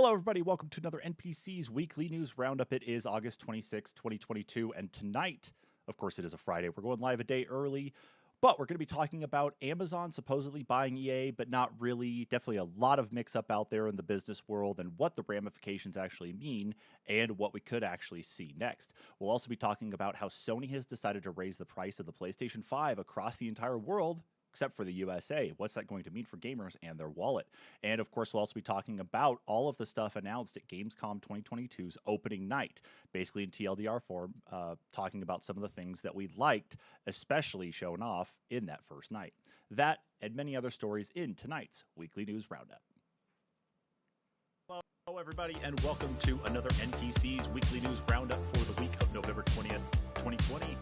Hello, everybody. Welcome to another NPCs Weekly News Roundup. It is August 26, 2022, and tonight, of course, it is a Friday. We're going live a day early, but we're going to be talking about Amazon supposedly buying EA, but not really. Definitely a lot of mix-up out there in the business world and what the ramifications actually mean and what we could actually see next. We'll also be talking about how Sony has decided to raise the price of the PlayStation 5 across the entire world, except for the USA. What's that going to mean for gamers and their wallet? And of course, we'll also be talking about all of the stuff announced at Gamescom 2022's opening night, basically in TLDR form, talking about some of the things that we liked, especially shown off in that first night. That and many other stories in tonight's Weekly News Roundup. Hello, everybody, and welcome to another NPC's Weekly News Roundup for the week of November 20th, 2020.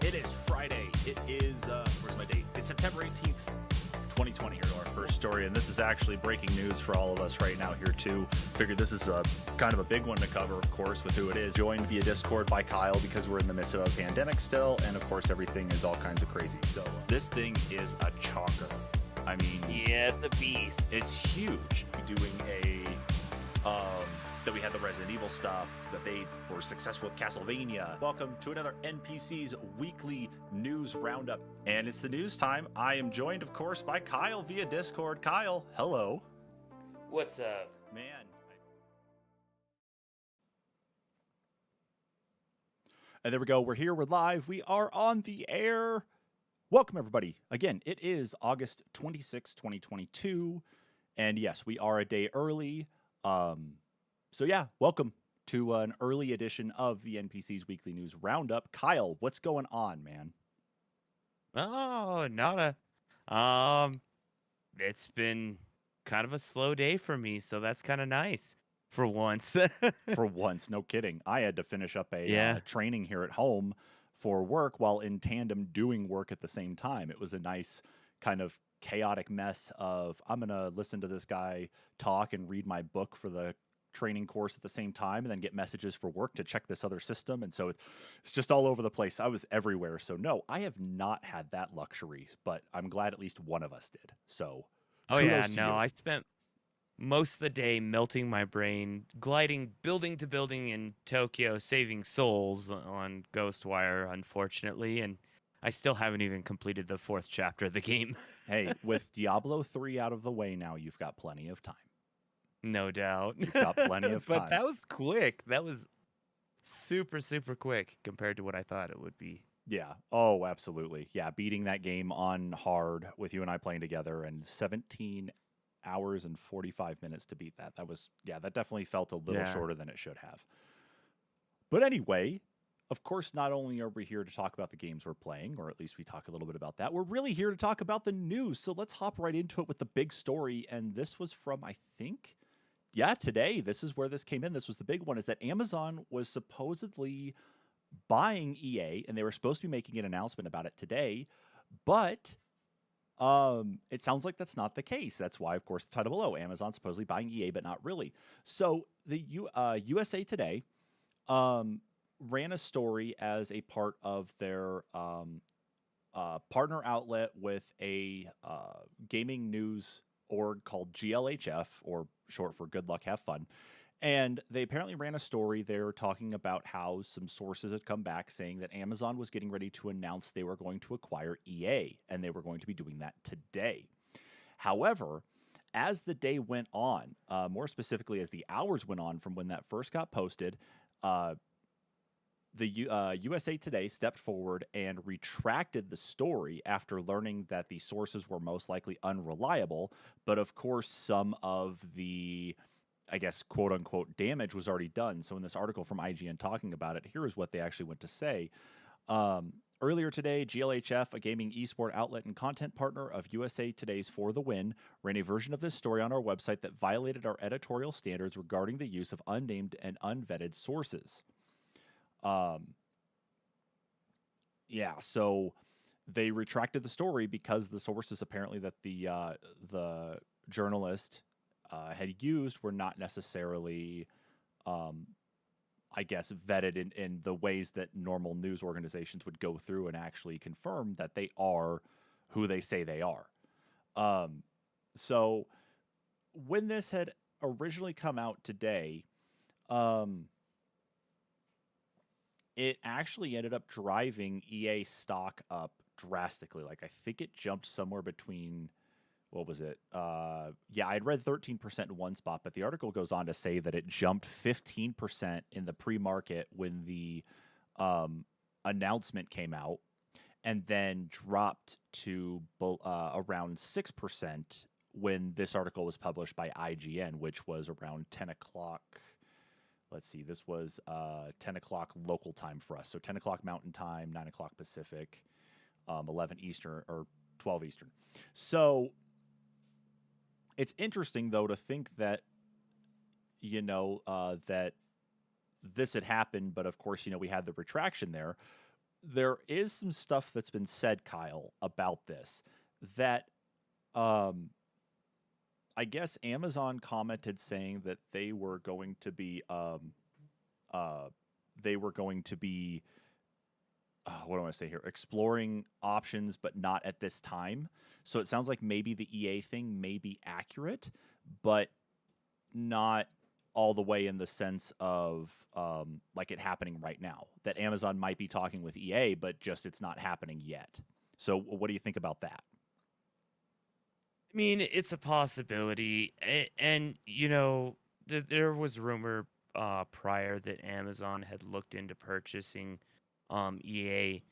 It is Friday. It is, where's my date? It's September 18th, 2020. Here to our first story, and this is actually breaking news for all of us right now here too. Figured this is a kind of a big one to cover, of course, with who it is. Joined via Discord by Kyle because we're in the midst of a pandemic still, and of course everything is all kinds of crazy. So this thing is a chocker. I mean, yeah, it's a beast. It's huge. Doing that we had the Resident Evil stuff, that they were successful with Castlevania. Welcome to another NPC's Weekly News Roundup. And it's the news time. I am joined, of course, by Kyle via Discord. Kyle, hello. What's up? Man. And there we go. We're here. We're live. We are on the air. Welcome, everybody. Again, it is August 26, 2022. And yes, we are a day early. So yeah, welcome to an early edition of the NPC's Weekly News Roundup. Kyle, what's going on, man? Oh, it's been kind of a slow day for me, so that's kind of nice for once. For once, no kidding. I had to finish up a training here at home for work while in tandem doing work at the same time. It was a nice kind of chaotic mess of I'm going to listen to this guy talk and read my book for the training course at the same time and then get messages for work to check this other system. And so it's just all over the place. I was everywhere. So no, I have not had that luxury, but I'm glad at least one of us did. So I spent most of the day melting my brain, gliding building to building in Tokyo, saving souls on Ghostwire, unfortunately, and I still haven't even completed the 4th chapter of the game. Hey, with Diablo 3 out of the way now, you've got plenty of time. No doubt. You've got plenty of time. But that was quick. That was super, super quick compared to what I thought it would be. Yeah. Oh, absolutely. Yeah, beating that game on hard with you and I playing together, and 17 hours and 45 minutes to beat that. That definitely felt a little shorter than it should have. But anyway, of course, not only are we here to talk about the games we're playing, or at least we talk a little bit about that, we're really here to talk about the news. So let's hop right into it with the big story. And this was from, I think, today. This is where this came in. This was the big one, is that Amazon was supposedly buying EA, and they were supposed to be making an announcement about it today. But it sounds like that's not the case. That's why, of course, the title below, Amazon supposedly buying EA, but not really. So the USA Today ran a story as a part of their partner outlet with a gaming news org called GLHF, or short for Good Luck, Have Fun. And they apparently ran a story there talking about how some sources had come back saying that Amazon was getting ready to announce they were going to acquire EA, and they were going to be doing that today. However, as the day went on, more specifically as the hours went on from when that first got posted, the USA Today stepped forward and retracted the story after learning that the sources were most likely unreliable. But of course, some of the, I guess, quote unquote, damage was already done. So in this article from IGN talking about it, here is what they actually went to say. Earlier today, GLHF, a gaming esport outlet and content partner of USA Today's For the Win, ran a version of this story on our website that violated our editorial standards regarding the use of unnamed and unvetted sources. So they retracted the story because the sources apparently that the journalist had used were not necessarily, I guess, vetted in the ways that normal news organizations would go through and actually confirm that they are who they say they are. So when this had originally come out today, um, it actually ended up driving EA stock up drastically. Like I think it jumped somewhere between what was it? Yeah, I'd read 13% in one spot, but the article goes on to say that it jumped 15% in the pre-market when the announcement came out, and then dropped to around 6% when this article was published by IGN, which was around 10 o'clock. Let's see, this was 10 o'clock local time for us. So 10 o'clock Mountain Time, 9 o'clock Pacific, 11 Eastern, or 12 Eastern. So it's interesting, though, to think that, that this had happened, but of course, we had the retraction there. There is some stuff that's been said, Kyle, about this that I guess Amazon commented saying that they were going to be what do I say here? Exploring options, but not at this time. So it sounds like maybe the EA thing may be accurate, but not all the way in the sense of like it happening right now. That Amazon might be talking with EA, but just it's not happening yet. So what do you think about that? I mean, it's a possibility, and there was rumor prior that Amazon had looked into purchasing EA.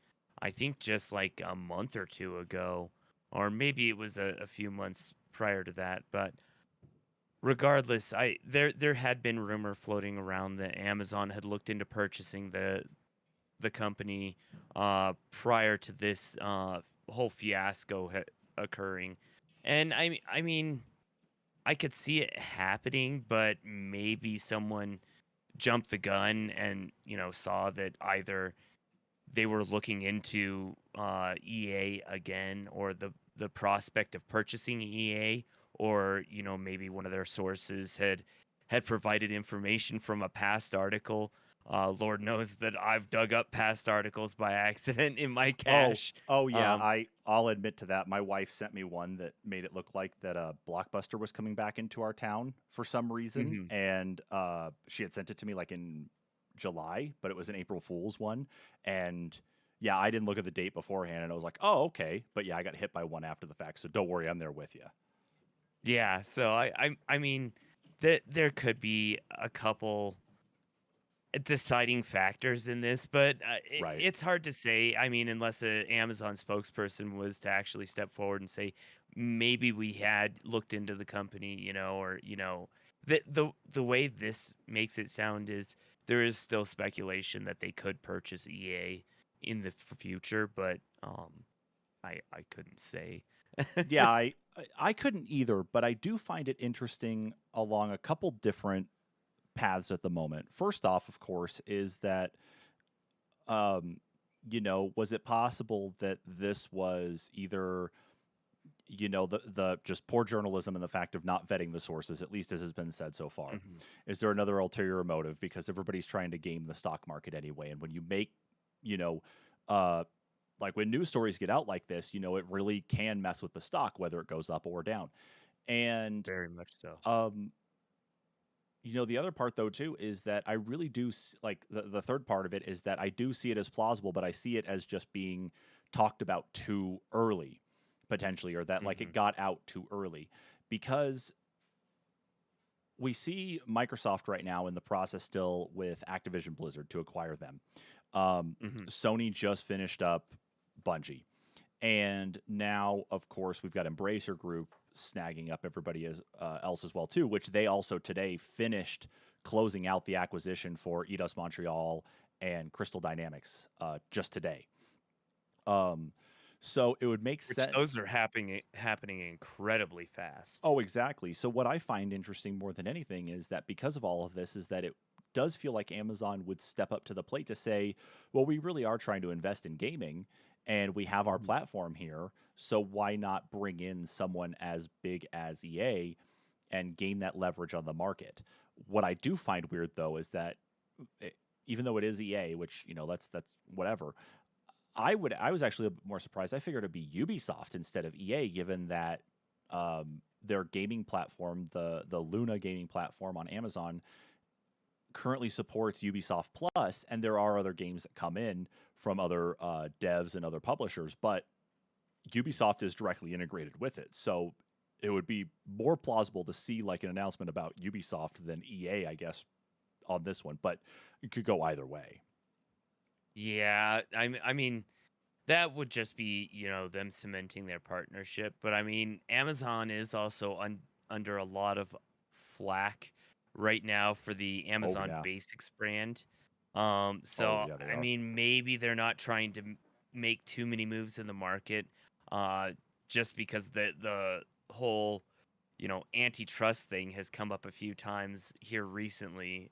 I think just like a month or two ago, or maybe it was a few months prior to that. But regardless, there had been rumor floating around that Amazon had looked into purchasing the company prior to this whole fiasco occurring. And I mean, I could see it happening, but maybe someone jumped the gun and, saw that either they were looking into EA again, or the prospect of purchasing EA, or, maybe one of their sources had provided information from a past article. Lord knows that I've dug up past articles by accident in my cache. Oh yeah, I'll admit to that. My wife sent me one that made it look like that Blockbuster was coming back into our town for some reason, and she had sent it to me like in July, but it was an April Fool's one, and yeah, I didn't look at the date beforehand, and I was like, oh okay, but yeah, I got hit by one after the fact, so don't worry, I'm there with you. Yeah, so I mean, there could be a couple deciding factors in this, but Right. it's hard to say. I mean, unless an Amazon spokesperson was to actually step forward and say, maybe we had looked into the company, or the way this makes it sound is there is still speculation that they could purchase EA in the future, but I couldn't say. Yeah, I couldn't either, but I do find it interesting along a couple different paths at the moment. First off, of course, is that was it possible that this was either the just poor journalism and the fact of not vetting the sources, at least as has been said so far? Mhm. Is there another ulterior motive because everybody's trying to game the stock market anyway, and when you make like when news stories get out like this, it really can mess with the stock, whether it goes up or down. And Very much so. the other part though too is that I really do like the third part of it is that I do see it as plausible, but I see it as just being talked about too early, potentially, or that like it got out too early, because we see Microsoft right now in the process still with Activision Blizzard to acquire them. Sony just finished up Bungie. And now, of course, we've got Embracer Group snagging up everybody else as well, too, which they also today finished closing out the acquisition for Eidos Montreal and Crystal Dynamics just today. So it would make sense. Those are happening incredibly fast. Oh, exactly. So what I find interesting more than anything is that because of all of this is that it does feel like Amazon would step up to the plate to say, well, we really are trying to invest in gaming, and we have our platform here, so why not bring in someone as big as EA and gain that leverage on the market? What I do find weird, though, is that even though it is EA, which, that's whatever, I was actually a bit more surprised. I figured it'd be Ubisoft instead of EA, given that their gaming platform, the Luna gaming platform on Amazon, currently supports Ubisoft Plus, and there are other games that come in from other devs and other publishers, but Ubisoft is directly integrated with it. So it would be more plausible to see like an announcement about Ubisoft than EA, I guess, on this one, but it could go either way. Yeah, I mean, that would just be, them cementing their partnership. But I mean, Amazon is also under a lot of flack right now for the Oh Amazon yeah. Basics brand. Oh So yeah, they I are. mean, maybe they're not trying to make too many moves in the market, uh, just because the whole, antitrust thing has come up a few times here recently,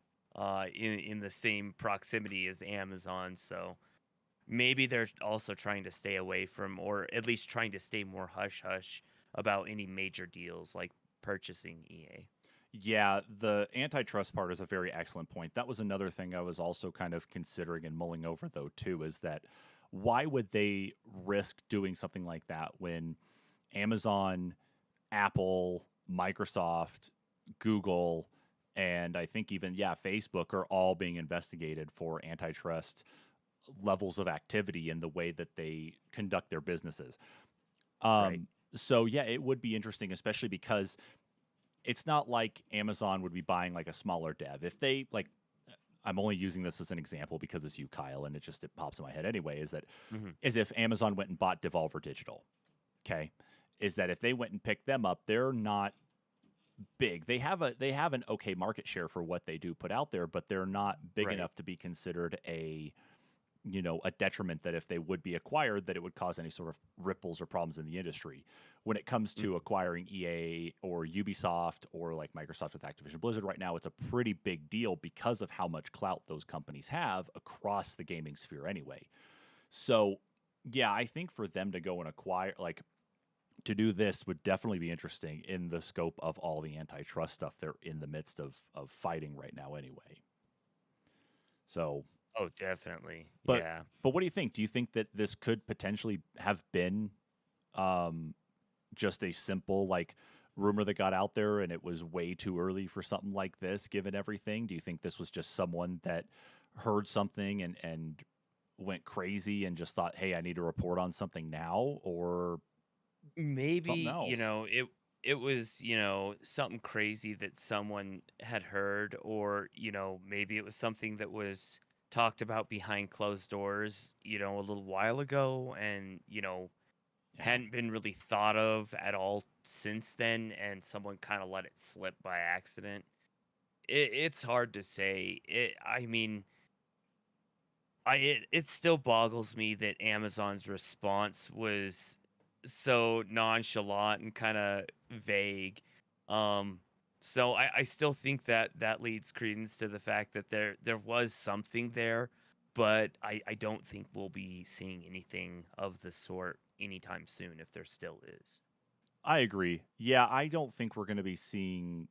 in the same proximity as Amazon. So maybe they're also trying to stay away from, or at least trying to stay more hush hush about any major deals like purchasing EA. Yeah, the antitrust part is a very excellent point. That was another thing I was also kind of considering and mulling over, though, too, is that why would they risk doing something like that when Amazon, Apple, Microsoft, Google, and I think even, yeah, Facebook are all being investigated for antitrust levels of activity in the way that they conduct their businesses. Right. So, yeah, it would be interesting, especially because it's not like Amazon would be buying like a smaller dev. If they like, I'm only using this as an example because it's you, Kyle, and it pops in my head anyway. Is that Hmm. as if Amazon went and bought Devolver Digital? Okay, is that if they went and picked them up, they're not big. They have an okay market share for what they do put out there, but they're not big Right. enough to be considered a detriment that if they would be acquired, that it would cause any sort of ripples or problems in the industry. When it comes Mm. to acquiring EA or Ubisoft or like Microsoft with Activision Blizzard right now, it's a pretty big deal because of how much clout those companies have across the gaming sphere anyway. So, yeah, I think for them to go and acquire, like, to do this would definitely be interesting in the scope of all the antitrust stuff they're in the midst of fighting right now anyway. So, Oh, definitely. But Yeah. but what do you think? Do you think that this could potentially have been um, just a simple like rumor that got out there and it was way too early for something like this given everything? Do you think this was just someone that heard something and went crazy and just thought, "Hey, I need to report on something now," or something Maybe, else? it was, something crazy that someone had heard, or, maybe it was something that was talked about behind closed doors, a little while ago, and, Yeah. hadn't been really thought of at all since then, and someone kind of let it slip by accident. It's hard to say. I mean, it still boggles me that Amazon's response was so nonchalant and kind of vague. Um, so I still think that that leads credence to the fact that there was something there, but I don't think we'll be seeing anything of the sort anytime soon if there still is. I agree. Yeah, I don't think we're going to be seeing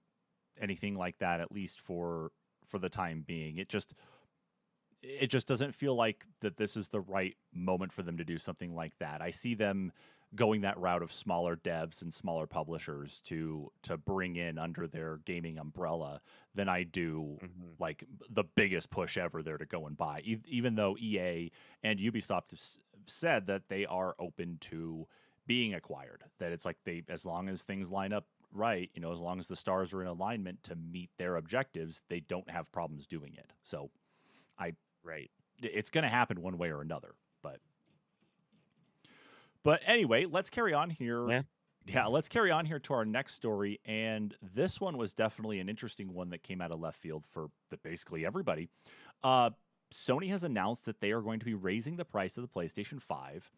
anything like that at least for the time being. It just doesn't feel like that this is the right moment for them to do something like that. I see them going that route of smaller devs and smaller publishers to bring in under their gaming umbrella than I do Hmm. like the biggest push ever there to go and buy. Even though EA and Ubisoft have said that they are open to being acquired, that it's like they as long as things line up right, as long as the stars are in alignment to meet their objectives, they don't have problems doing it. So I Right. it's going to happen one way or another. But anyway, let's carry on here. Yeah. Yeah, let's carry on here to our next story, and this one was definitely an interesting one that came out of left field for basically everybody. Uh, Sony has announced that they are going to be raising the price of the PlayStation 5,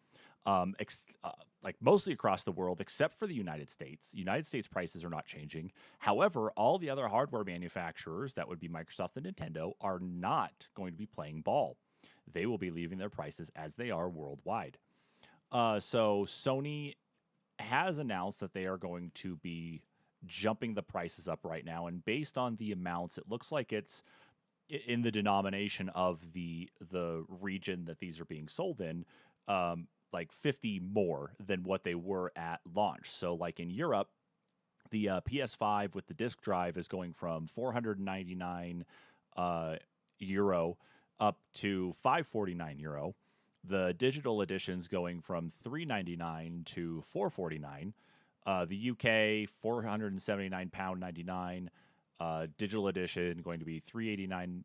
like mostly across the world, except for the United States. United States prices are not changing. However, all the other hardware manufacturers, that would be Microsoft and Nintendo, are not going to be playing ball. They will be leaving their prices as they are worldwide. So Sony has announced that they are going to be jumping the prices up right now, and based on the amounts, it looks like it's in the denomination of the region that these are being sold in, like 50 more than what they were at launch. So, like in Europe, The PS5 with the disc drive is going from 499 euro up to 549 euro. The digital edition's going from 399 to 449. The UK £479.99. Digital edition going to be 389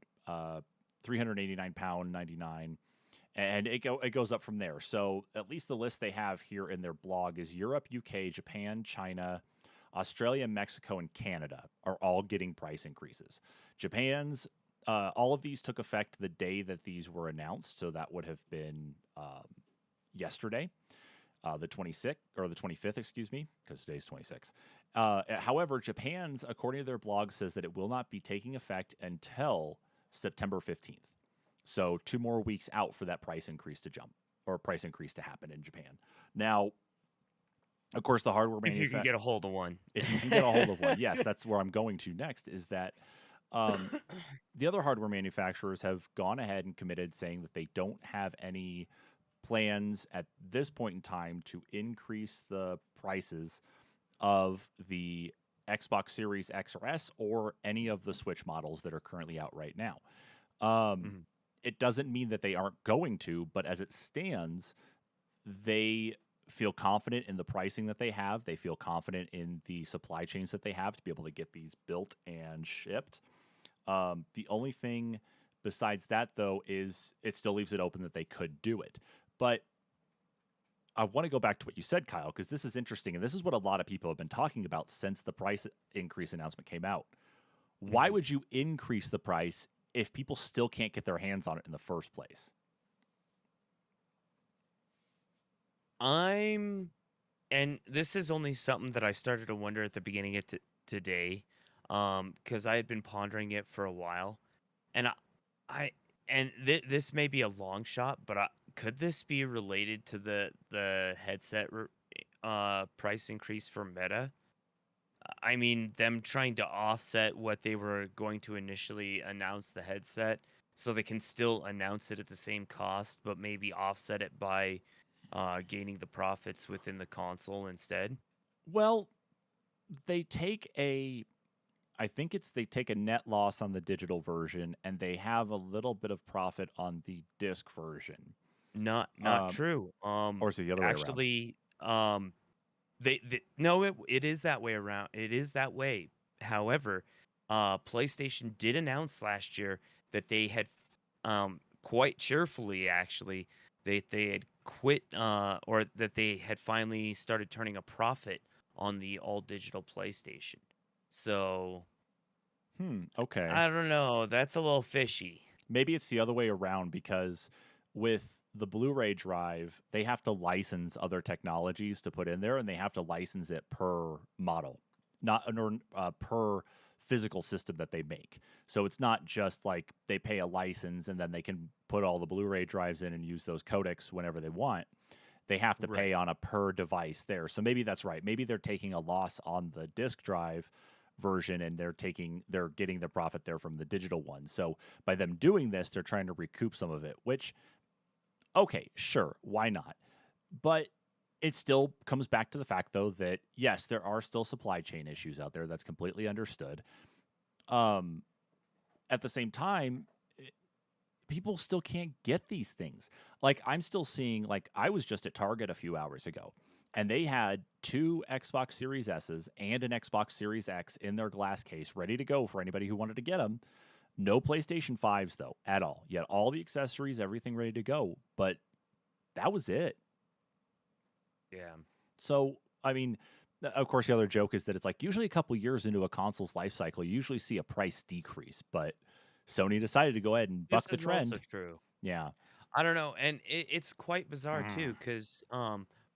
pound 99, and it goes up from there. So at least the list they have here in their blog is Europe, UK, Japan, China, Australia, Mexico, and Canada are all getting price increases. Japan's all of these took effect the day that these were announced, so that would have been yesterday, the 26th or the 25th, excuse me, because today's 26th. However, Japan's, according to their blog, says that it will not be taking effect until September 15th. So 2 more weeks out for that price increase to jump, or price increase to happen in Japan. Now, of course, the hardware If you can get a hold of one. If you can get a hold of one, yes, that's where I'm going to next, is that the other hardware manufacturers have gone ahead and committed, saying that they don't have any plans at this point in time to increase the prices of the Xbox Series X or S or any of the Switch models that are currently out right now. It doesn't mean that they aren't going to, but as it stands, they feel confident in the pricing that they have. They feel confident in the supply chains that they have to be able to get these built and shipped. The only thing besides that, though, is it still leaves it open that they could do it. But I want to go back to what you said, Kyle, because this is interesting, and this is what a lot of people have been talking about since the price increase announcement came out. Why would you increase the price if people still can't get their hands on it in the first place? And this is only something that I started to wonder at the beginning of today, because I had been pondering it for a while, and this may be a long shot, but could this be related to the headset price increase for Meta? I mean, them trying to offset what they were going to initially announce the headset, so they can still announce it at the same cost, but maybe offset it by gaining the profits within the console instead. Well, they take a net loss on the digital version, and they have a little bit of profit on the disc version. Not true. Or is it the other way around? Actually, it is that way around. It is that way. However, PlayStation did announce last year that they had, quite cheerfully actually, they had quit, or that they had finally started turning a profit on the all digital PlayStation. So, okay. I don't know. That's a little fishy. Maybe it's the other way around, because with the Blu-ray drive, they have to license other technologies to put in there, and they have to license it per model, not per physical system that they make. So it's not just like they pay a license and then they can put all the Blu-ray drives in and use those codecs whenever they want. They have to pay on a per device there. So maybe that's right. Maybe they're taking a loss on the disc drive version, and they're getting the profit there from the digital one. So by them doing this, they're trying to recoup some of it, which, okay, sure, why not? But it still comes back to the fact, though, that yes, there are still supply chain issues out there. That's completely understood. At the same time, people still can't get these things. Like, I'm still seeing, like, I was just at Target a few hours ago, and they had 2 Xbox Series S's and an Xbox Series X in their glass case ready to go for anybody who wanted to get them. No PlayStation 5s, though, at all. You had all the accessories, everything ready to go, but that was it. Yeah. So, I mean, of course, the other joke is that it's like usually a couple years into a console's life cycle, you usually see a price decrease, but Sony decided to go ahead and buck the trend. This is also true. Yeah. I don't know, and it's quite bizarre too, because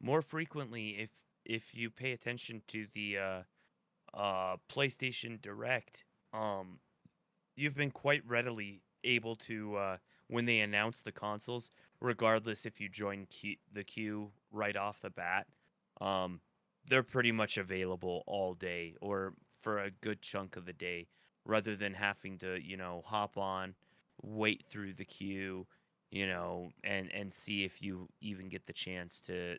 more frequently, if you pay attention to the PlayStation Direct, you've been quite readily able to, when they announce the consoles, regardless if you join the queue right off the bat, they're pretty much available all day or for a good chunk of the day, rather than having to, hop on, wait through the queue, and see if you even get the chance to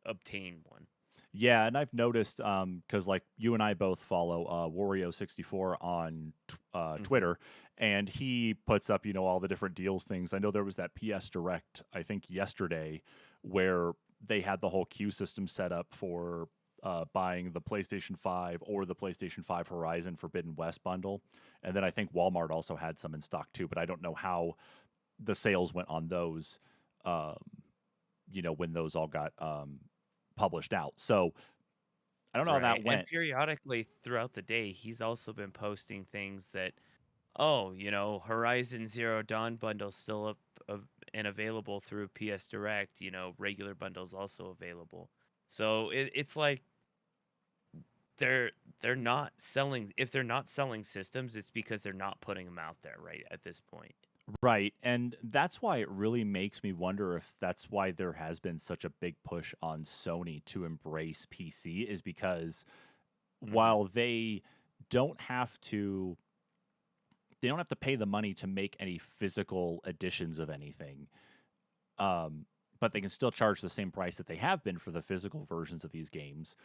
obtain one. Yeah, and I've noticed because like you and I both follow Wario64 on Hmm. Twitter, and he puts up all the different deals things. I know there was that PS Direct I think yesterday where they had the whole queue system set up for buying the PlayStation 5 or the PlayStation 5 Horizon Forbidden West bundle, and then I think Walmart also had some in stock too. But I don't know how the sales went on those. Um, when those all got published out. So I don't know how Right. that And went. periodically throughout the day, he's also been posting things that, oh, Horizon Zero Dawn bundle still up and available through PS Direct. Regular bundles also available. So it's like they're they're not selling. If they're not selling systems, it's because they're not putting them out there right at this point. Right. And that's why it really makes me wonder if that's why there has been such a big push on Sony to embrace PC, is because Hmm. while don't have to they don't have to pay the money to make any physical editions of anything. Um, but they can still charge the same price that they have been for the physical versions of these games.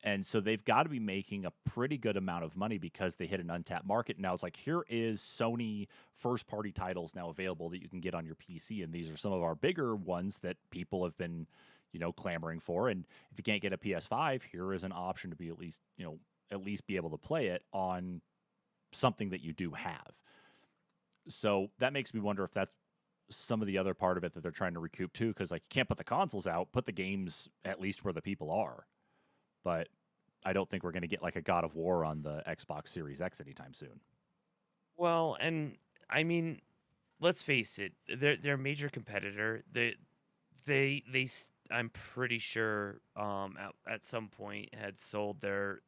And so they've got to be making a pretty good amount of money because they hit an untapped market. Now it's like, here is Sony first party titles now available that you can get on your PC. And these are some of our bigger ones that people have been, clamoring for. And if you can't get a PS5, here is an option to be at least be able to play it on something that you do have. So that makes me wonder if that's some of the other part of it that they're trying to recoup too. Cause like, you can't put the consoles out, put the games at least where the people are. But I don't think we're going to get like a God of War on the Xbox Series X anytime soon. Well, and I mean, let's face it, their major competitor. I'm pretty sure at some point had sold their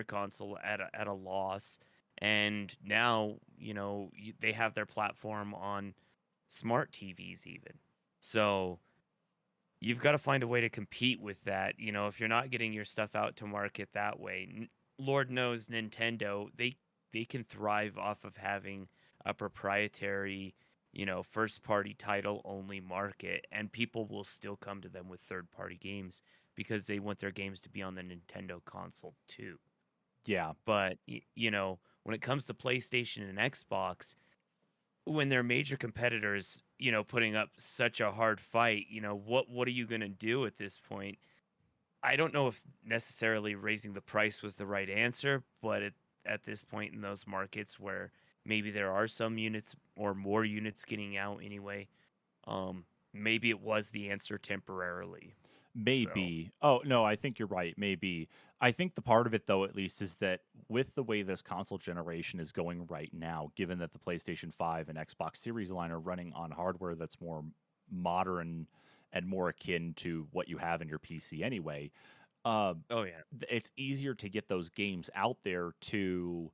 console at a loss, and now they have their platform on smart TVs even. So you've got to find a way to compete with that. If you're not getting your stuff out to market that way, Lord knows Nintendo, they can thrive off of having a proprietary, first party title only market, and people will still come to them with third party games because they want their games to be on the Nintendo console too. Yeah, But when it comes to PlayStation and Xbox, when they're major competitors, putting up such a hard fight, what are you going to do at this point? I don't know if necessarily raising the price was the right answer, but at this point in those markets where maybe there are some units or more units getting out anyway, maybe it was the answer temporarily. So, maybe. Oh, no, I think you're right. Maybe. I think the part of it, though, at least, is that with the way this console generation is going right now, given that the PlayStation 5 and Xbox Series line are running on hardware that's more modern and more akin to what you have in your PC anyway, uh, oh yeah. it's easier to get those games out there to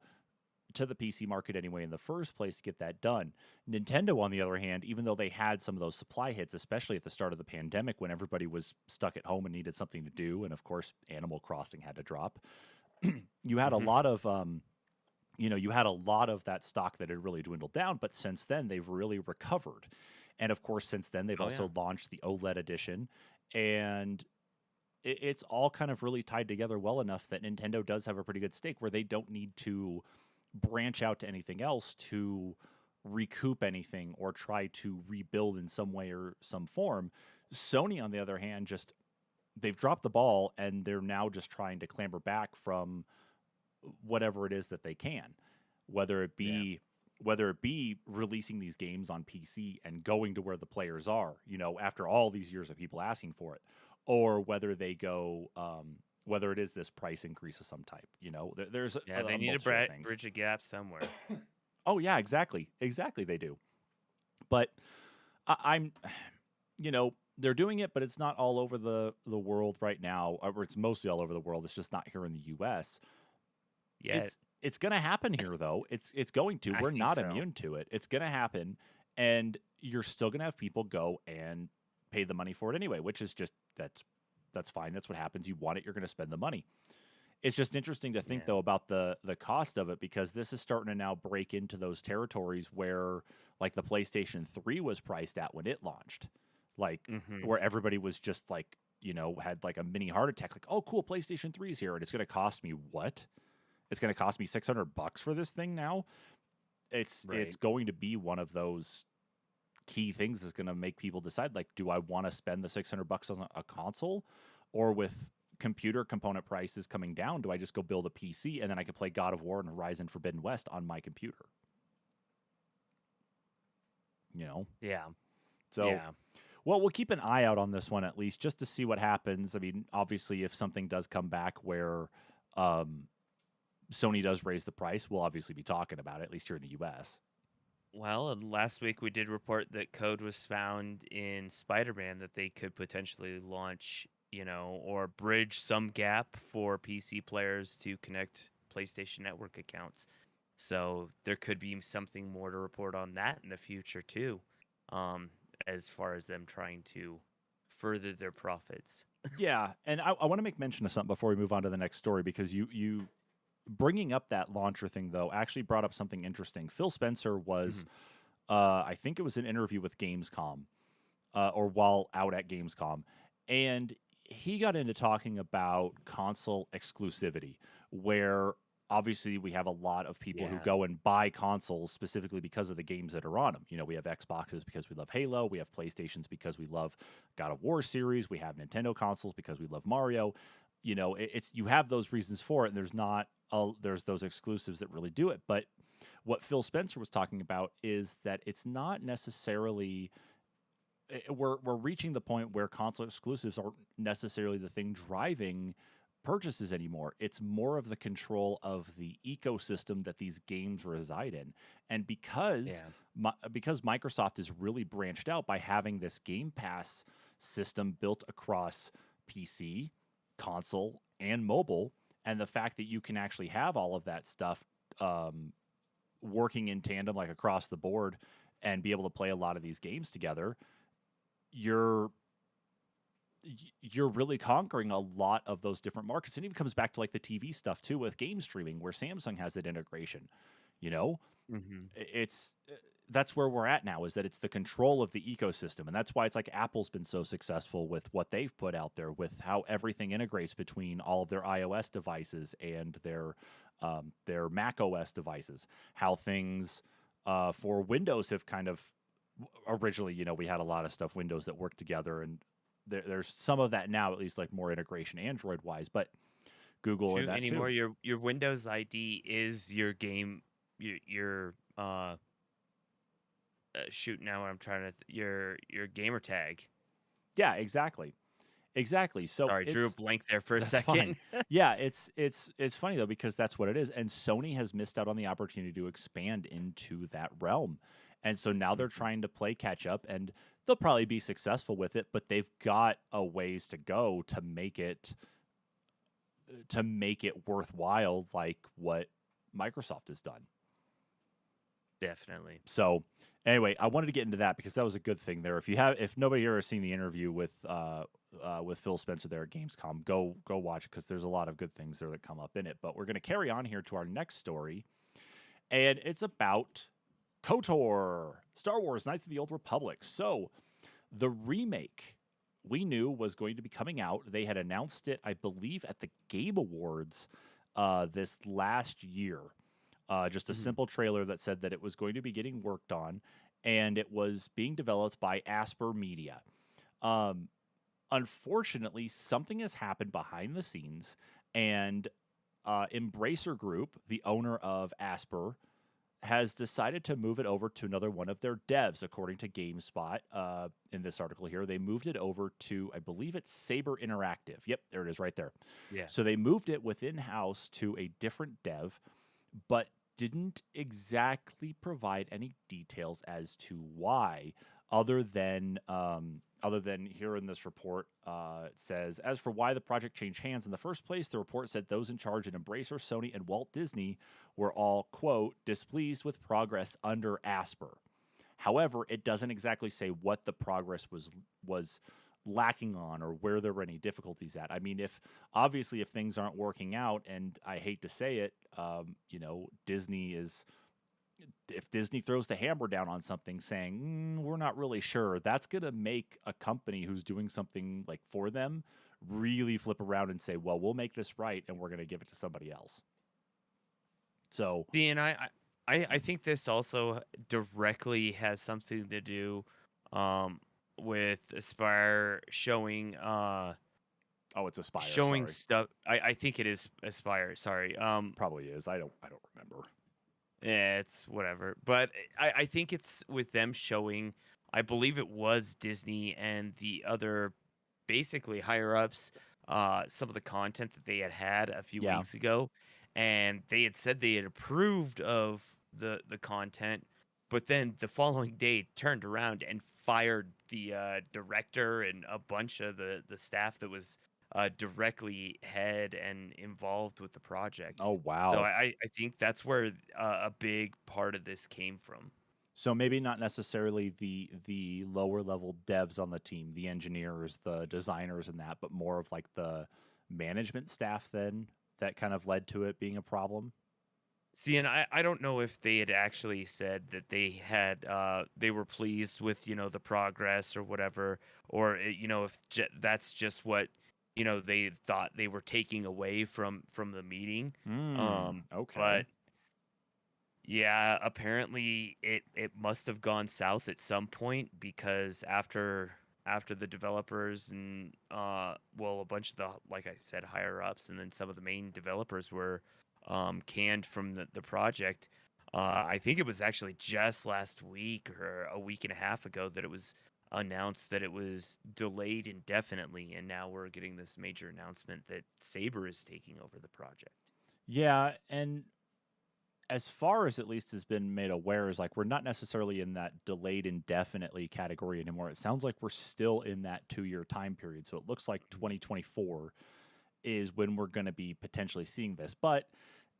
the PC market anyway in the first place to get that done. Nintendo, on the other hand, even though they had some of those supply hits, especially at the start of the pandemic when everybody was stuck at home and needed something to do, and of course Animal Crossing had to drop, you had a Hmm. lot of you had a lot of that stock that had really dwindled down. But since then, they've really recovered, and of course, since then they've Oh yeah. also launched the OLED edition, and it's all kind of really tied together well enough that Nintendo does have a pretty good stake where they don't need to branch out to anything else to recoup anything or try to rebuild in some way or some form. Sony, on the other hand, just they've dropped the ball and they're now just trying to clamber back from whatever it is that they can, whether it Yeah. be whether it be releasing these games on PC and going to where the players are, after all these years of people asking for it, or whether they go, whether it is this price increase of some type. There's Yeah, they a need to multitude of things. bridge a gap somewhere. Oh yeah, exactly they do. But I'm, they're doing it, but it's not all over the world right now, or it's mostly all over the world. It's just not here in the U.S. Yeah, It's going to happen here though. It's going to. I We're think not so. immune to it. It's going to happen, and you're still going to have people go and pay the money for it anyway, which is just that's fine. That's what happens. You want it, you're going to spend the money. It's just interesting to think Yeah. though about the cost of it, because this is starting to now break into those territories where like the PlayStation 3 was priced at when it launched. Like Hmm. where everybody was just like had like a mini heart attack, like, oh, cool, PlayStation 3 is here, and it's going to cost me what? It's going to cost me $600 for this thing now. It's going to be one of those key things that's going to make people decide, like, do I want to spend the $600 on a console, or with computer component prices coming down, do I just go build a PC and then I can play God of War and Horizon Forbidden West on my computer? Yeah. So, yeah. Well, we'll keep an eye out on this one at least, just to see what happens. I mean, obviously, if something does come back where Sony does raise the price, we'll obviously be talking about it, at least here in the U.S. Well, last week we did report that code was found in Spider-Man that they could potentially launch, or bridge some gap for PC players to connect PlayStation Network accounts. So there could be something more to report on that in the future too, as far as them trying to further their profits. Yeah, and I want to make mention of something before we move on to the next story, because you bringing up that launcher thing, though, actually brought up something interesting. Phil Spencer was, I think it was an interview with Gamescom, or while out at Gamescom, and he got into talking about console exclusivity, where obviously we have a lot of people who go and buy consoles specifically because of the games that are on them. We have Xboxes because we love Halo. We have PlayStations because we love God of War series. We have Nintendo consoles because we love Mario. It's you have those reasons for it, and there's those exclusives that really do it. But what Phil Spencer was talking about is that it's not necessarily we're reaching the point where console exclusives aren't necessarily the thing driving purchases anymore. It's more of the control of the ecosystem that these games reside in. And because Microsoft is really branched out by having this Game Pass system built across PC, console, and mobile, and the fact that you can actually have all of that stuff working in tandem, like across the board, and be able to play a lot of these games together, you're really conquering a lot of those different markets. And it even comes back to like the TV stuff too, with game streaming, where Samsung has that integration. It's that's where we're at now, is that it's the control of the ecosystem. And that's why it's like Apple's been so successful with what they've put out there, with how everything integrates between all of their iOS devices and their Mac OS devices, how things for Windows have kind of originally, we had a lot of stuff, Windows, that worked together, and there's some of that now, at least like more integration Android wise, but Google and that anymore, too. Your Windows ID is your game, your shoot, now I'm trying to your gamer tag. Yeah, exactly. So sorry, drew a blank there for a second. Fine. Yeah, it's funny though, because that's what it is, and Sony has missed out on the opportunity to expand into that realm, and so now they're trying to play catch up, and they'll probably be successful with it, but they've got a ways to go to make it worthwhile, like what Microsoft has done. Definitely. So anyway, I wanted to get into that because that was a good thing there. If nobody here has seen the interview with Phil Spencer there at Gamescom, go watch it, because there's a lot of good things there that come up in it. But we're going to carry on here to our next story, and it's about KOTOR, Star Wars Knights of the Old Republic. So the remake we knew was going to be coming out. They had announced it, I believe, at the Game Awards this last year. Just a simple trailer that said that it was going to be getting worked on, and it was being developed by Asper Media. Unfortunately, something has happened behind the scenes, and Embracer Group, the owner of Asper, has decided to move it over to another one of their devs, according to GameSpot. In this article here, they moved it over to, I believe it's Saber Interactive. Yep, there it is right there. Yeah. So they moved it within-house to a different dev, but didn't exactly provide any details as to why, other than here in this report, it says, as for why the project changed hands in the first place, the report said those in charge at Embracer, Sony, and Walt Disney were all, quote, displeased with progress under Asper. However, it doesn't exactly say what the progress was lacking on, or where there were any difficulties at. I mean, if things aren't working out, and I hate to say it, Disney is if Disney throws the hammer down on something saying, we're not really sure, that's going to make a company who's doing something like for them really flip around and say, well, we'll make this right and we're going to give it to somebody else. So, See, and I think this also directly has something to do um, with Aspire showing it's Aspire, showing sorry. stuff. I think it is Aspire. Sorry. Probably is. I don't remember. Yeah, it's whatever. But I think it's with them showing. I believe it was Disney and the other basically higher ups. Some of the content that they had a few Yeah. weeks ago, and they had said they had approved of the content, but then the following day turned around and fired the director and a bunch of the staff that was directly head and involved with the project. Oh, So wow. I think that's where a big part of this came from. So maybe not necessarily the lower level devs on the team, the engineers, the designers and that, but more of like the management staff then that kind of led to it being a problem. See, and I don't know if they had actually said that they had they were pleased with the progress or whatever, or if that's just what they thought they were taking away from the meeting. Okay. But yeah, apparently it must have gone south at some point because after the developers and well, a bunch of the, like I said, higher ups and then some of the main developers were canned from the project. I think it was actually just last week or a week and a half ago that it was announced that it was delayed indefinitely, and now we're getting this major announcement that Saber is taking over the project. Yeah, and as far as at least has been made aware, is like we're not necessarily in that delayed indefinitely category anymore. It sounds like we're still in that 2-year time period. So it looks like 2024 is when we're going to be potentially seeing this. But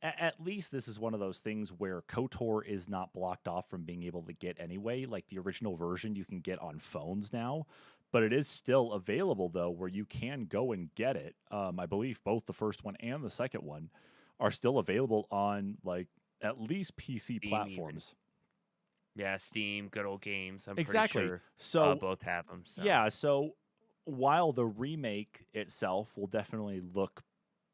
at least this is one of those things where KOTOR is not blocked off from being able to get anyway. Like the original version you can get on phones now, but it is still available though, where you can go and get it. I believe both the first one and the second one are still available on like at least PC Steam even. platforms. Yeah, Steam, good old games. I'm Exactly. pretty sure So both have them. So yeah, so while the remake itself will definitely look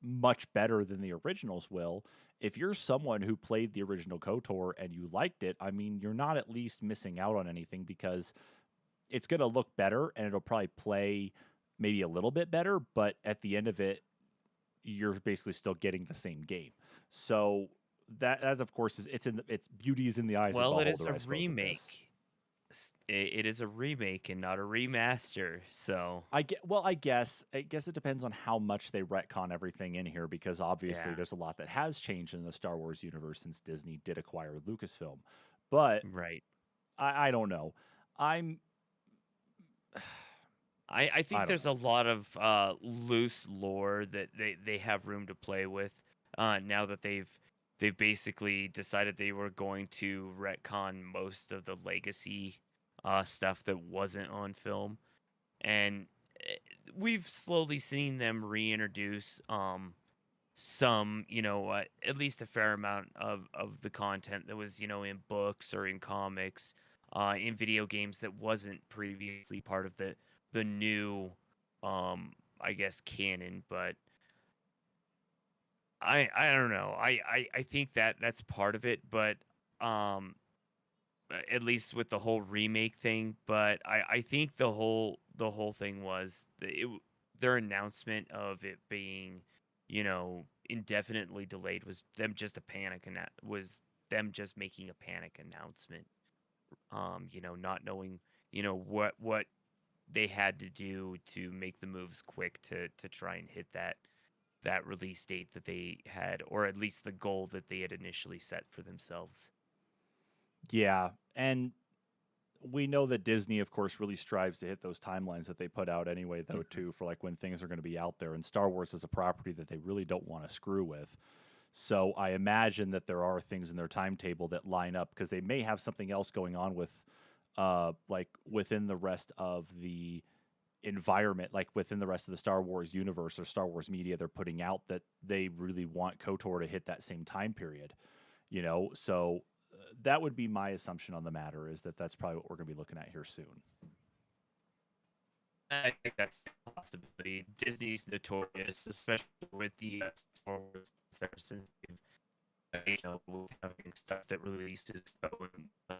much better than the originals will, if you're someone who played the original KOTOR and you liked it, I mean, you're not at least missing out on anything because it's going to look better and it'll probably play maybe a little bit better, but at the end of it, you're basically still getting the same game. So that of course is its beauty is in the eyes of the well, it beholder, is a I suppose, with this. remake. It is a remake and not a remaster. So I guess it depends on how much they retcon everything in here because obviously yeah, there's a lot that has changed in the Star Wars universe since Disney did acquire Lucasfilm. But right. I don't know. I'm I I think don't there's a know. lot of loose lore that they have room to play with now that they've basically decided they were going to retcon most of the legacy stuff that wasn't on film, and eh, we've slowly seen them reintroduce some at least a fair amount of the content that was in books or in comics, in video games that wasn't previously part of the new I guess canon. But I don't know. I think that's part of it, but um at least with the whole remake thing. But I think the whole thing was their announcement of it being indefinitely delayed was them just making a panic announcement, not knowing what they had to do to make the moves quick to try and hit that release date that they had, or at least the goal that they had initially set for themselves. Yeah, and we know that Disney, of course, really strives to hit those timelines that they put out anyway, though, Mhm. too, for like when things are going to be out there. And Star Wars is a property that they really don't want to screw with. So I imagine that there are things in their timetable that line up because they may have something else going on with, like within the rest of the environment, like within the rest of the Star Wars universe or Star Wars media they're putting out that they really want KOTOR to hit that same time period. So that would be my assumption on the matter, is that that's probably what we're going to be looking at here soon. I think that's a possibility. Disney's notorious, especially with the Star Wars, ever since they've, having stuff that releases going with,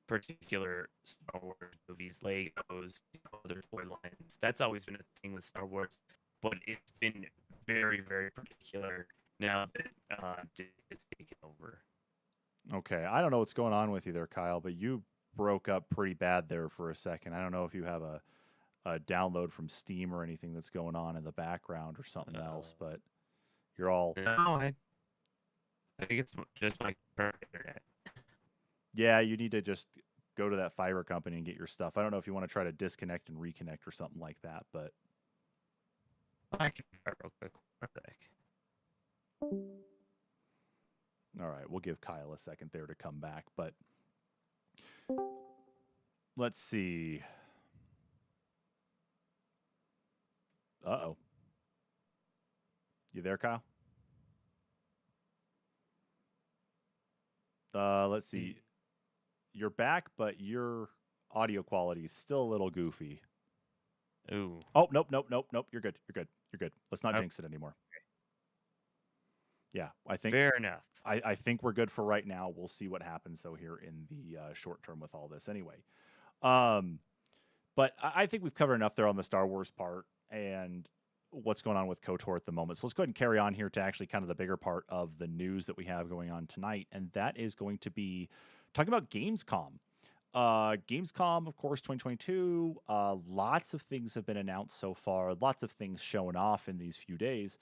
particular Star Wars movies, Legos, other toy lines. That's always been a thing with Star Wars, but it's been very, very particular now that Disney's taken over. Okay, I don't know what's going on with you there, Kyle, but you broke up pretty bad there for a second. I don't know if you have a download from Steam or anything that's going on in the background or something else, but you're all... No, I think it's just my current internet. Yeah, you need to just go to that fiber company and get your stuff. I don't know if you want to try to disconnect and reconnect or something like that, but... I can try real quick. One sec. All right, we'll give Kyle a second there to come back, but... Let's see... Uh-oh. You there, Kyle? Let's see. You're back, but your audio quality is still a little goofy. Ooh. Oh, nope. You're good. Let's not jinx it anymore. Yeah, I think... Fair enough. I think we're good for right now. We'll see what happens, though, here in the short term with all this anyway. But I think we've covered enough there on the Star Wars part and what's going on with KOTOR at the moment. So let's go ahead and carry on here to actually kind of the bigger part of the news that we have going on tonight, and that is going to be talking about Gamescom. Gamescom, of course, 2022. Lots of things have been announced so far. Lots of things showing off in these few days.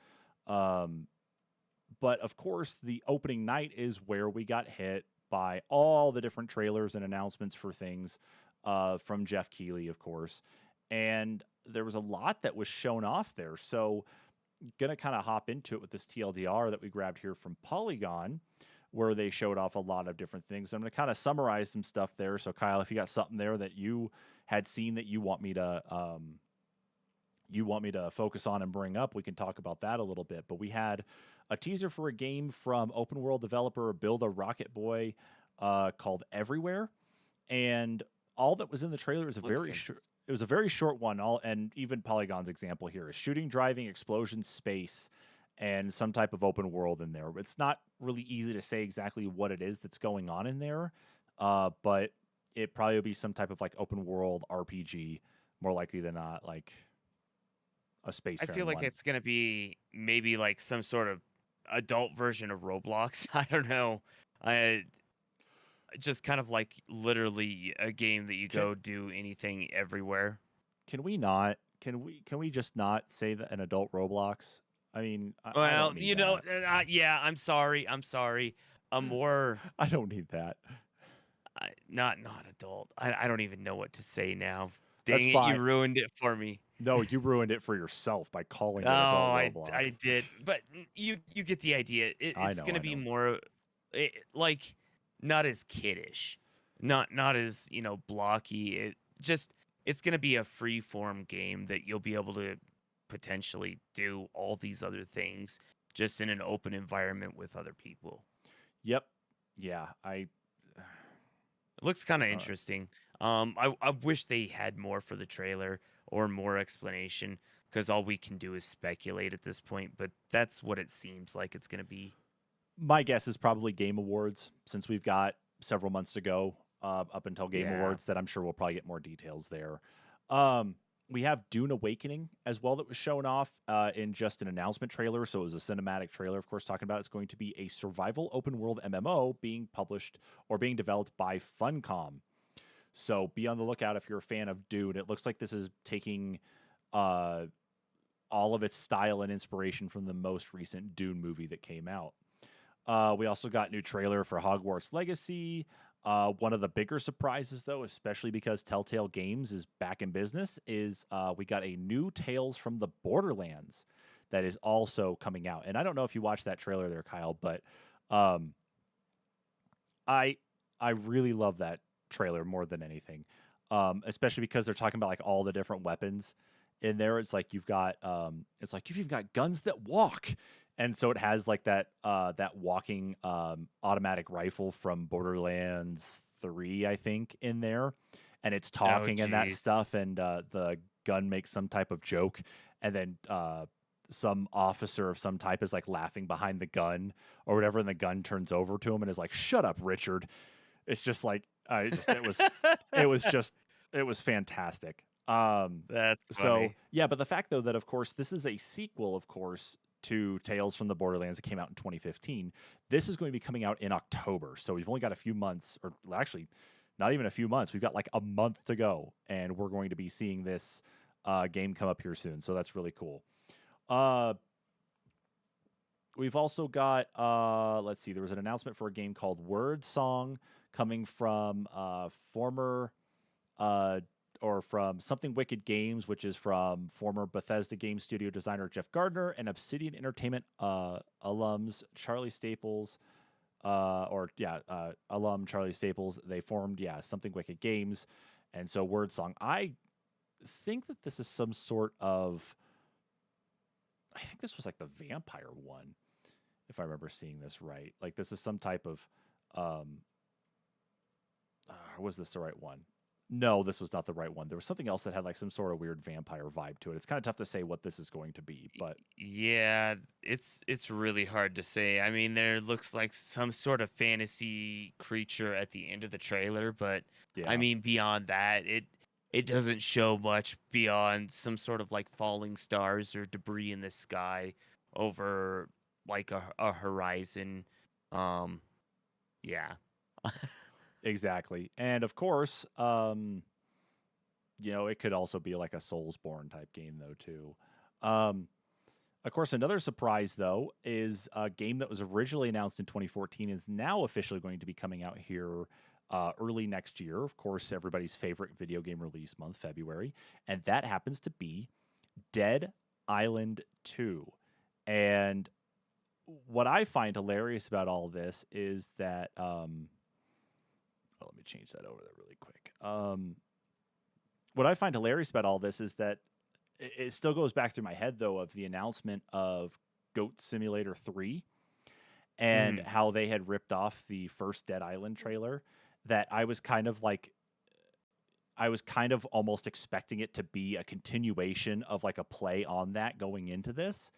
But, of course, the opening night is where we got hit by all the different trailers and announcements for things from Jeff Keighley, of course. And there was a lot that was shown off there. So going to kind of hop into it with this TLDR that we grabbed here from Polygon, where they showed off a lot of different things. I'm going to kind of summarize some stuff there. So, Kyle, if you got something there that you had seen that you want me to focus on and bring up, we can talk about that a little bit. But we had a teaser for a game from open world developer Build a Rocket Boy called Everywhere, and all that was in the trailer is it was a very short one. And even Polygon's example here is shooting, driving, explosion, space, and some type of open world in there. It's not really easy to say exactly what it is that's going on in there, but it probably will be some type of like open world RPG, more likely than not, like a space. I feel like one. it's going to be maybe like some sort of adult version of Roblox. I don't know. Just kind of like literally a game that you go do anything everywhere. Can we just not say that an adult Roblox? I mean, well, yeah, I'm sorry. A more I don't need that. Not adult. I don't even know what to say now. Dang That's it, fine. you ruined it for me. No, you ruined it for yourself by calling it adult Roblox. I did, but you get the idea. It's going to be more like not as kiddish, not as blocky. It's going to be a free form game that you'll be able to potentially do all these other things just in an open environment with other people. Yep. Yeah. It looks kind of interesting. I wish they had more for the trailer or more explanation, because all we can do is speculate at this point, but that's what it seems like it's going to be. My guess is probably Game Awards, since we've got several months to go up until Game Awards, that I'm sure we'll probably get more details there. We have Dune Awakening as well that was shown off in just an announcement trailer. So it was a cinematic trailer, of course, talking about it's going to be a survival open world MMO being published or being developed by Funcom. So be on the lookout if you're a fan of Dune. It looks like this is taking all of its style and inspiration from the most recent Dune movie that came out. We also got new trailer for Hogwarts Legacy. One of the bigger surprises, though, especially because Telltale Games is back in business, is we got a new Tales from the Borderlands that is also coming out. And I don't know if you watched that trailer there, Kyle, but I really love that trailer more than anything, especially because they're talking about like all the different weapons in there. It's like you've got guns that walk, And so it has like that walking automatic rifle from Borderlands 3, I think, in there, and it's Oh, talking and that jeez. stuff, and the gun makes some type of joke, and then some officer of some type is like laughing behind the gun or whatever, and the gun turns over to him and is like, "Shut up, Richard." It's just like it was just it was fantastic. That's So funny. yeah, but the fact though that of course this is a sequel, of course, to Tales from the Borderlands that came out in 2015. This is going to be coming out in October, so we've only got a few months, or actually, not even a few months. We've got like a month to go, and we're going to be seeing this game come up here soon. So that's really cool. Uh, we've also got let's see, there was an announcement for a game called Word Song coming from former uh, or from Something Wicked Games, which is from former Bethesda game studio designer Jeff Gardner and Obsidian Entertainment alums Charlie Staples, alum Charlie Staples. They formed Something Wicked Games, and so Word Song. I think that this is some sort of. I think this was like the vampire one, if I remember seeing this right. Like this is some type of. Was this the right one? No, this was not the right one. There was something else that had like some sort of weird vampire vibe to it. It's kind of tough to say what this is going to be, but Yeah, it's really hard to say. I mean, there looks like some sort of fantasy creature at the end of the trailer, but I yeah, mean, beyond that, it doesn't show much beyond some sort of like falling stars or debris in the sky over like a horizon. Um, yeah. exactly. And of course, it could also be like a Soulsborne type game though too. Um, of course, another surprise though is a game that was originally announced in 2014 is now officially going to be coming out here early next year. Of course, everybody's favorite video game release month, February, and that happens to be Dead Island 2. And what I find hilarious about all this is that let me change that over there really quick. What I find hilarious about all this is that it still goes back through my head though of the announcement of Goat Simulator 3 and Mhm. how they had ripped off the first Dead Island trailer, that I was kind of almost expecting it to be a continuation of like a play on that going into this.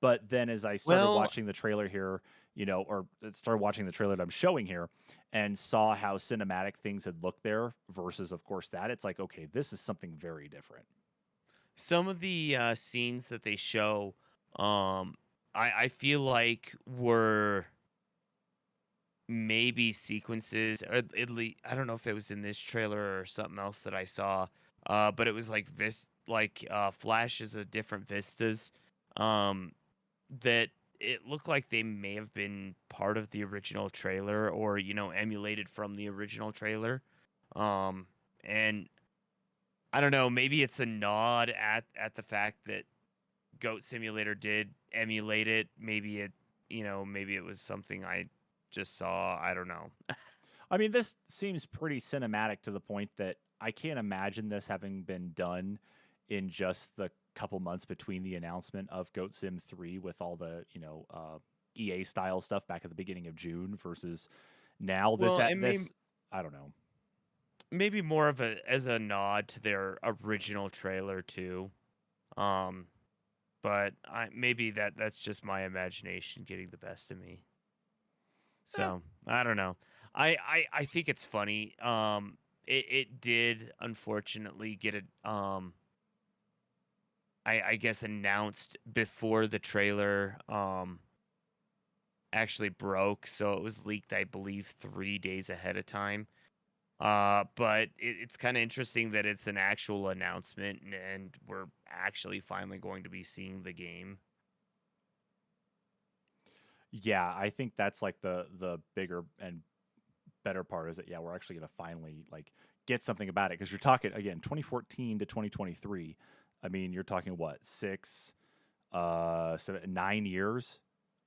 But then as I started Well, watching the trailer here, or started watching the trailer that I'm showing here and saw how cinematic things had looked there versus, of course, that, it's like, okay, this is something very different. some of the scenes that they show, um, I feel like were maybe sequences, or at least I don't know if it was in this trailer or something else that I saw. But it was like flashes of different vistas. Um, that it looked like they may have been part of the original trailer, or emulated from the original trailer. Um, and I don't know, maybe it's a nod at the fact that Goat Simulator did emulate it. Maybe it was something I just saw. I don't know. I mean, this seems pretty cinematic to the point that I can't imagine this having been done in just the couple months between the announcement of Goat Sim 3 with all the, EA style stuff back at the beginning of June versus now Well, and I don't know. maybe more of a nod to their original trailer too. Um, but maybe that's just my imagination getting the best of me. Eh, So I don't know. I think it's funny. It did unfortunately get I guess announced before the trailer actually broke, so it was leaked, I believe, 3 days ahead of time. But it's kind of interesting that it's an actual announcement, and we're actually finally going to be seeing the game. yeah, I think that's like the bigger and better part is that we're actually going to finally like get something about it, because you're talking again 2014 to 2023. I mean, you're talking what, 9 years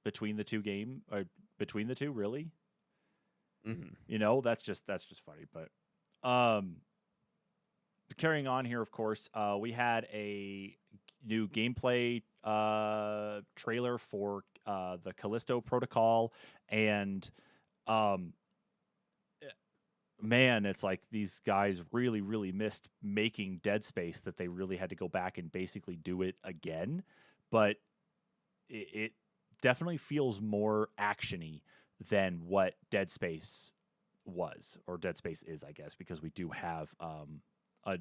between the between the two, really. Hmm. That's just funny. But carrying on here, of course, we had a new gameplay trailer for the Callisto Protocol, and um, man, it's like these guys really, really missed making Dead Space, that they really had to go back and basically do it again. But it definitely feels more actiony than what Dead Space was, or Dead Space is, I guess, because we do have a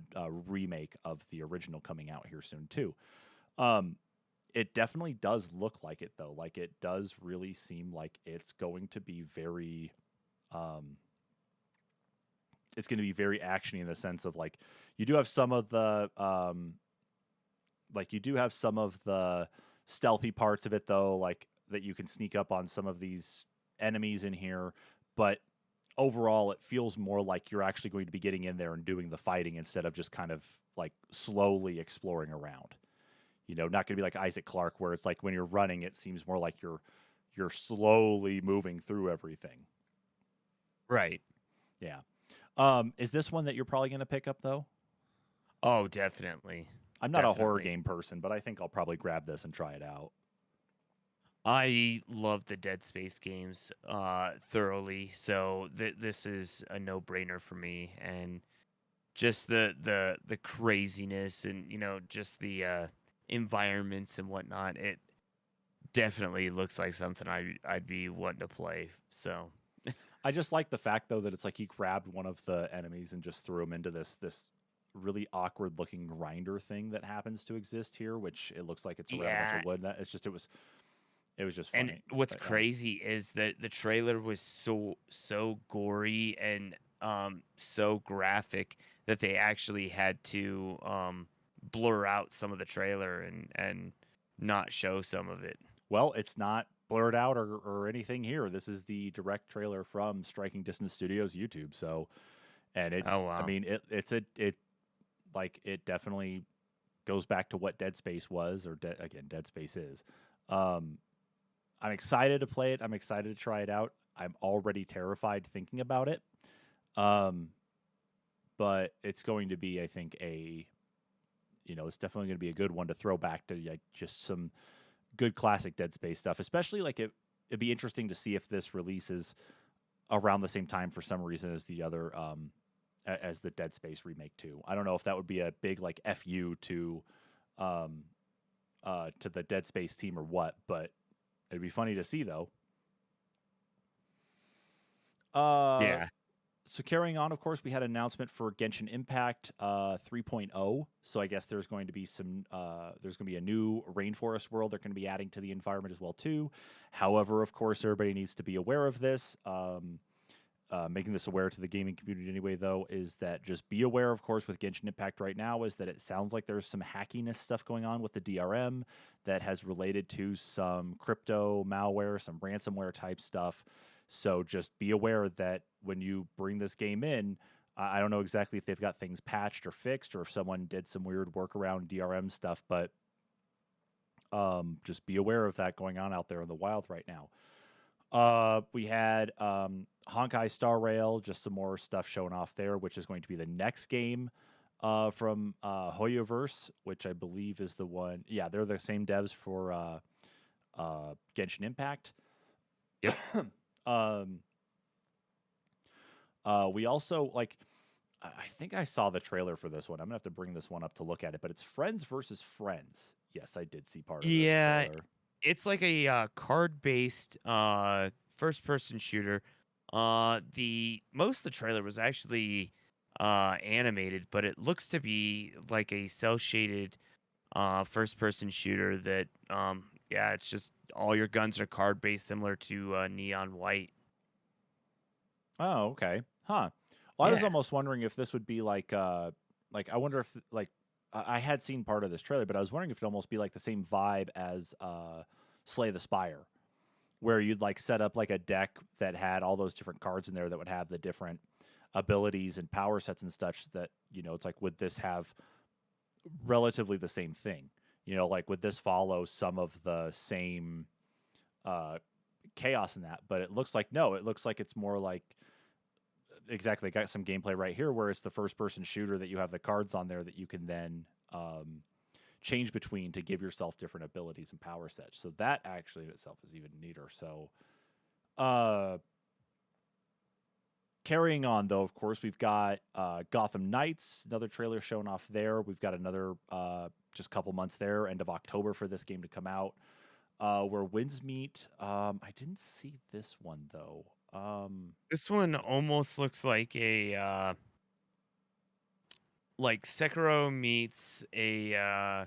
remake of the original coming out here soon too. It definitely does look like it though. Like, it does really seem like it's going to be very it's going to be very actiony in the sense of, like, you do have some of the stealthy parts of it though, like that you can sneak up on some of these enemies in here, but overall it feels more like you're actually going to be getting in there and doing the fighting instead of just kind of like slowly exploring around. Not going to be like Isaac Clarke, where it's like when you're running, it seems more like you're slowly moving through everything. Right. Yeah. Is this one that you're probably going to pick up though? Oh, definitely. I'm not a horror game person, but I think I'll probably grab this and try it out. I love the Dead Space games thoroughly, so this is a no-brainer for me. And just the craziness, and just the environments and whatnot, it definitely looks like something I'd be wanting to play. So I just like the fact though that it's like he grabbed one of the enemies and just threw him into this really awkward looking grinder thing that happens to exist here, which it looks like it's around a bunch of wood. It was just funny. And what's crazy is that the trailer was so gory and so graphic that they actually had to blur out some of the trailer and not show some of it. Well, it's not blurred out or anything here. This is the direct trailer from Striking Distance Studios YouTube. So, and it's, oh, wow. I mean, it definitely goes back to what Dead Space was, or again, Dead Space is. I'm excited to play it. I'm excited to try it out. I'm already terrified thinking about it. But it's going to be, I think, it's definitely going to be a good one to throw back to, like, just some good classic Dead Space stuff. Especially, like, it'd be interesting to see if this releases around the same time for some reason as the other, as the Dead Space remake too. I don't know if that would be a big, like, FU to the Dead Space team or what, but it'd be funny to see though. Yeah. So carrying on, of course, we had an announcement for Genshin Impact 3.0. So I guess there's going to be there's going to be a new rainforest world they're going to be adding to the environment as well too. However, of course, everybody needs to be aware of this. Making this aware to the gaming community anyway, though, is that just be aware, of course, with Genshin Impact right now, is that it sounds like there's some hackiness stuff going on with the DRM that has related to some crypto malware, some ransomware type stuff. So just be aware that when you bring this game in, I don't know exactly if they've got things patched or fixed, or if someone did some weird workaround DRM stuff, but just be aware of that going on out there in the wild right now. We had Honkai Star Rail, just some more stuff showing off there, which is going to be the next game from Hoyoverse, which I believe is the one. Yeah, they're the same devs for Genshin Impact. Yep. We also, like, I think I saw the trailer for this one. I'm gonna have to bring this one up to look at it, but it's Friends versus Friends. Yes, I did see part of this trailer. It's like a card-based first-person shooter. The most of the trailer was actually animated, but it looks to be like a cel-shaded first-person shooter that it's just all your guns are card-based, similar to Neon White. Oh, okay. Huh. Well, I was almost wondering if this would be like I wonder if, like, I had seen part of this trailer, but I was wondering if it'd almost be like the same vibe as Slay the Spire, where you'd like set up like a deck that had all those different cards in there that would have the different abilities and power sets and such that, it's like, would this have relatively the same thing? Like, would this follow some of the same chaos in that? But it looks like no. It looks like it's more like, exactly, got some gameplay right here where it's the first person shooter that you have the cards on there that you can then change between to give yourself different abilities and power sets. So that actually in itself is even neater. So, carrying on though, of course, we've got Gotham Knights, another trailer shown off there. We've got another just a couple months there, end of October for this game to come out. Where Winds Meet, I didn't see this one though. This one almost looks like a like Sekiro meets a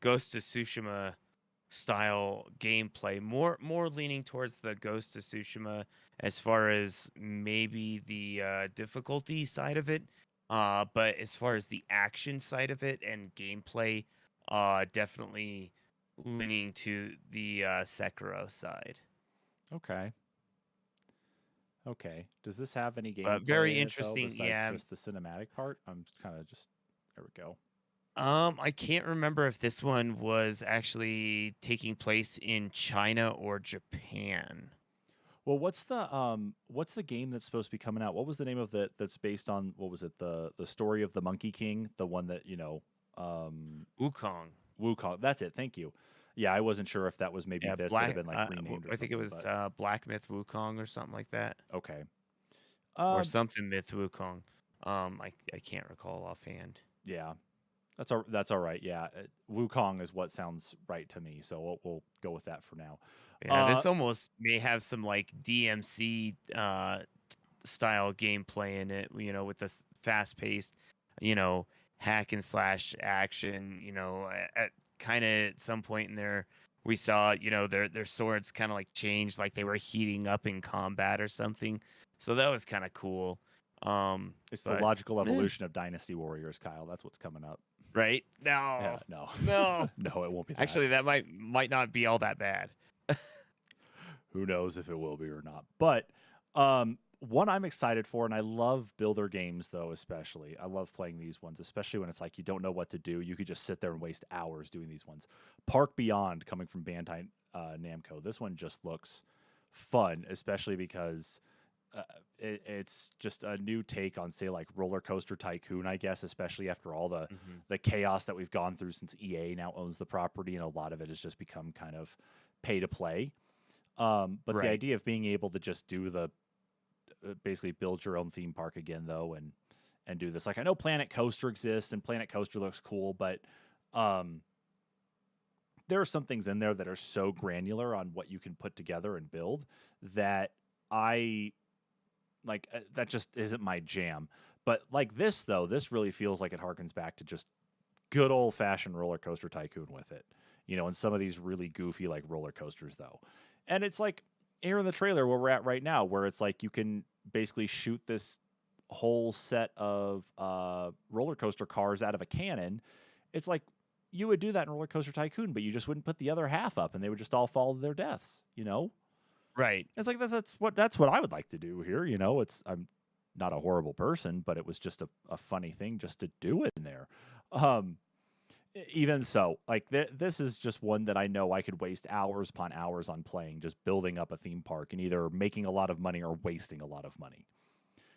Ghost of Tsushima style gameplay. More leaning towards the Ghost of Tsushima as far as maybe the difficulty side of it. But as far as the action side of it and gameplay, definitely leaning to the Sekiro side. Okay. Okay. Does this have any But gameplay very in it though, interesting. besides Yeah. just the cinematic part? I'm kind of just there we go. I can't remember if this one was actually taking place in China or Japan. Well, what's the game that's supposed to be coming out? What was the name of that that's based on what was it? The story of the Monkey King, the one that, Wukong. Wukong. That's it. Thank you. Yeah, I wasn't sure if that was maybe Yeah, this that had been like renamed or I think it something, was but Black Myth Wukong or something like that, okay. or Um, something Myth Wukong. I can't recall offhand. yeah. That's all right. Yeah. Wukong is what sounds right to me, so we'll go with that for now. Yeah, this almost may have some like DMC style gameplay in it. With this fast paced, hack and slash action. At kind of at some point in there, we saw their swords kind of like changed, like they were heating up in combat or something. So that was kind of cool. It's the But logical evolution of Dynasty Warriors, Kyle. That's what's coming up. right? Yeah, No, no. no. No, it won't be that. Actually, that might not be all that bad. Who knows if it will be or not. But one I'm excited for, and I love builder games though, especially. I love playing these ones, especially when it's like you don't know what to do. You could just sit there and waste hours doing these ones. Park Beyond, coming from Bandai Namco. This one just looks fun, especially because it's just a new take on, say, like Roller Coaster Tycoon, I guess, especially after all the chaos that we've gone through since EA now owns the property, and a lot of it has just become kind of pay to play. But Right. the idea of being able to just do the basically build your own theme park again, though, and do this. Like, I know Planet Coaster exists, and Planet Coaster looks cool, but there are some things in there that are so granular on what you can put together and build that that just isn't my jam. But like this, though, this really feels like it harkens back to just good old fashioned Roller Coaster Tycoon with it, and some of these really goofy like roller coasters, though. And it's like here in the trailer where we're at right now, where it's like you can basically shoot this whole set of roller coaster cars out of a cannon. It's like you would do that in Roller Coaster Tycoon, but you just wouldn't put the other half up, and they would just all fall to their deaths. Right. It's like that's what I would like to do here. I'm not a horrible person, but it was just a funny thing just to do it in there. Even so, like this is just one that I know I could waste hours upon hours on playing, just building up a theme park and either making a lot of money or wasting a lot of money.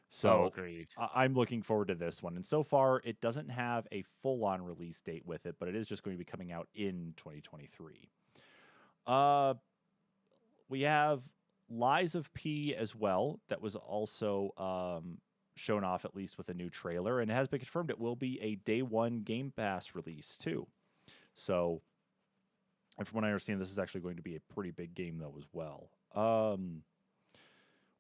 So agreed. I'm looking forward to this one. And so far, it doesn't have a full-on release date with it, but it is just going to be coming out in 2023. We have Lies of P as well. That was also shown off, at least with a new trailer, and it has been confirmed it will be a day one Game Pass release too. So, and from what I understand, this is actually going to be a pretty big game though as well.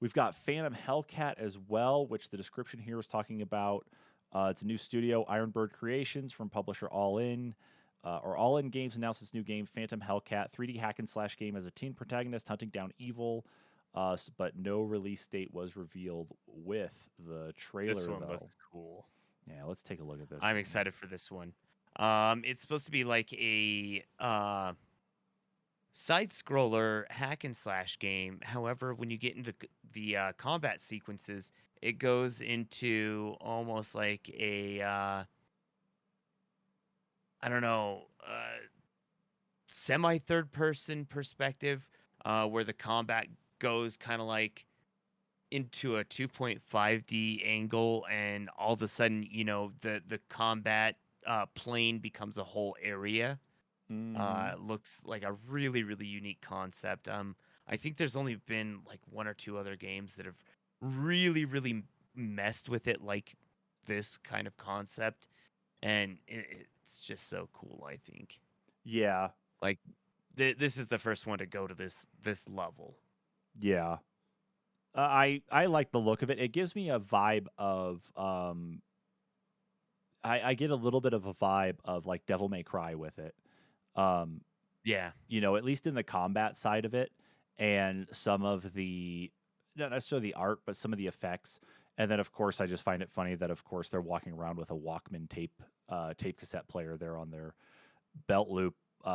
We've got Phantom Hellcat as well, which the description here is talking about. It's a new studio, Ironbird Creations, from publisher All In. All In Games announced its new game, Phantom Hellcat, 3D hack and slash game as a teen protagonist hunting down evil. But no release date was revealed with the trailer. This one though. looks cool. Yeah, let's take a look at this. I'm excited for this one. It's supposed to be like a side scroller hack and slash game. However, when you get into the combat sequences, it goes into almost like a I don't know, semi third person perspective, where the combat goes kind of like into a 2.5D angle, and all of a sudden, the combat plane becomes a whole area. Mm. Looks like a really, really unique concept. I think there's only been like one or two other games that have really, really messed with it like this kind of concept, and it's just so cool. I think Yeah. like this is the first one to go to this level. Yeah. I like the look of it. It gives me a vibe of I get a little bit of a vibe of like Devil May Cry with it. Um, Yeah, at least in the combat side of it, and some of the not necessarily the art, but some of the effects. And then of course I just find it funny that of course they're walking around with a Walkman tape cassette player there on their belt loop,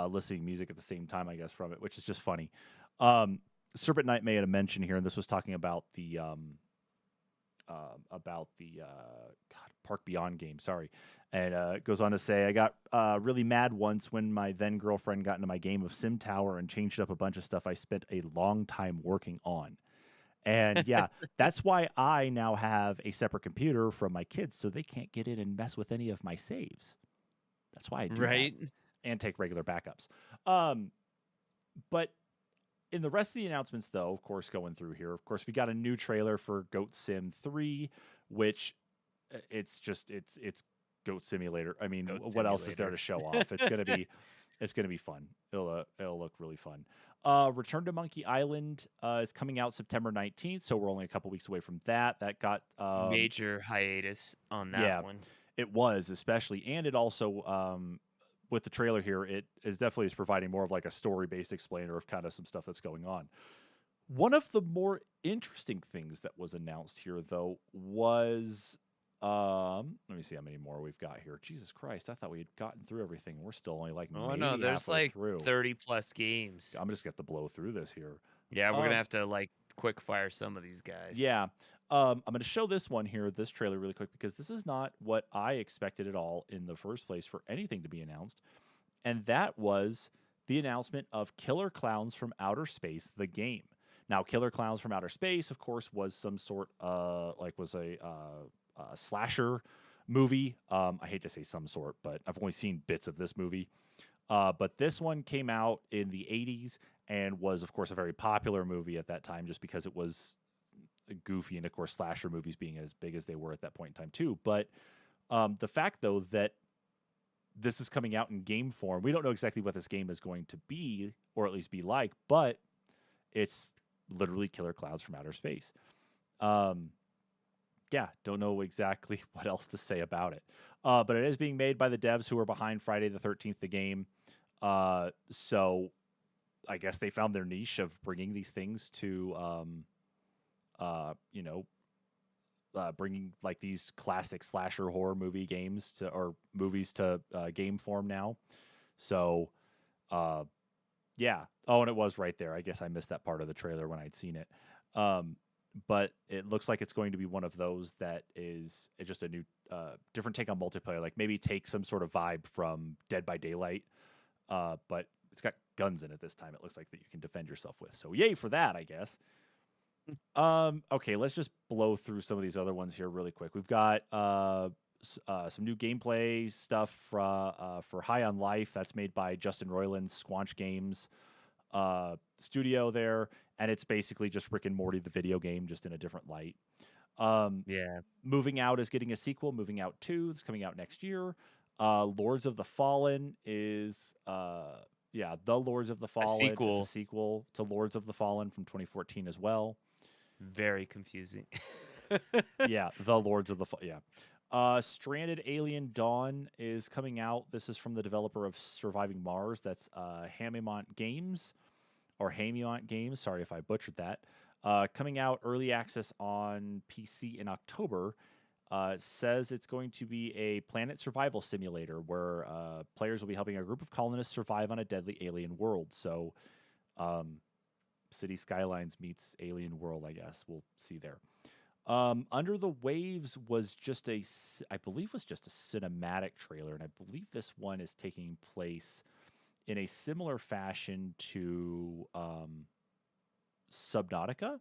listening music at the same time, I guess, from it, which is just funny. Um, Serpent Knight made a mention here, and this was talking about the God, Park Beyond game. Sorry, and it goes on to say, I got really mad once when my then girlfriend got into my game of Sim Tower and changed up a bunch of stuff I spent a long time working on. And yeah, that's why I now have a separate computer from my kids, so they can't get in and mess with any of my saves. That's why I do that right. and take regular backups. Um, but in the rest of the announcements, though, of course, going through here, of course, we got a new trailer for Goat Sim 3, which it's Goat Simulator. I mean, Goat what else is there to Simulator. show off? It's gonna be fun. It'll look really fun. Return to Monkey Island is coming out September 19th, so we're only a couple weeks away from that. That got Major hiatus on that yeah, one. it was especially, and it also with the trailer here, it is definitely is providing more of like a story-based explainer of kind of some stuff that's going on. One of the more interesting things that was announced here, though, was let me see how many more we've got here. Jesus Christ, I thought we had gotten through everything. We're still only like Oh no, maybe there's halfway like through. 30 plus games. I'm just gonna have to blow through this here. Yeah, we're gonna Um, have to like quick fire some of these guys. yeah. I'm gonna show this one here, this trailer, really quick because this is not what I expected at all in the first place for anything to be announced, and that was the announcement of Killer Clowns from Outer Space, the game. Now, Killer Clowns from Outer Space, of course, was some sort was a slasher movie. I hate to say some sort, but I've only seen bits of this movie. But this one came out in the 80s and was, of course, a very popular movie at that time just because it was goofy and, of course, slasher movies being as big as they were at that point in time, too. But the fact, though, that this is coming out in game form, we don't know exactly what this game is going to be, or at least be like, but it's literally Killer Clowns from Outer Space. Yeah, don't know exactly what else to say about it. But it is being made by the devs who are behind Friday the 13th, the game. So I guess they found their niche of bringing these things to, bringing like these classic slasher horror movie games to, or movies to game form now. So, yeah. Oh, and it was right there. I guess I missed that part of the trailer when I'd seen it. But it looks like it's going to be one of those that is just a new, different take on multiplayer. Like maybe take some sort of vibe from Dead by Daylight, but it's got guns in it this time. It looks like that you can defend yourself with. So yay for that, I guess. Okay, let's just blow through some of these other ones here really quick. We've got some new gameplay stuff for High on Life. That's made by Justin Roiland's Squanch Games studio there, and it's basically just Rick and Morty, the video game, just in a different light. Yeah. Moving Out is getting a sequel. Moving Out 2 is coming out next year. Lords of the Fallen is The Lords of the Fallen. sequel. It's a sequel to Lords of the Fallen from 2014 as well. Very confusing. Yeah, The Lords of the Stranded Alien Dawn is coming out. This is from the developer of Surviving Mars. That's Hamimont Games, or Hamimont Games. Sorry if I butchered that. Coming out early access on PC in October. It says it's going to be a planet survival simulator where players will be helping a group of colonists survive on a deadly alien world. So, City Skylines meets Alien World, I guess. We'll see there. Under the Waves was just I believe was just a cinematic trailer, and I believe this one is taking place in a similar fashion to Subnautica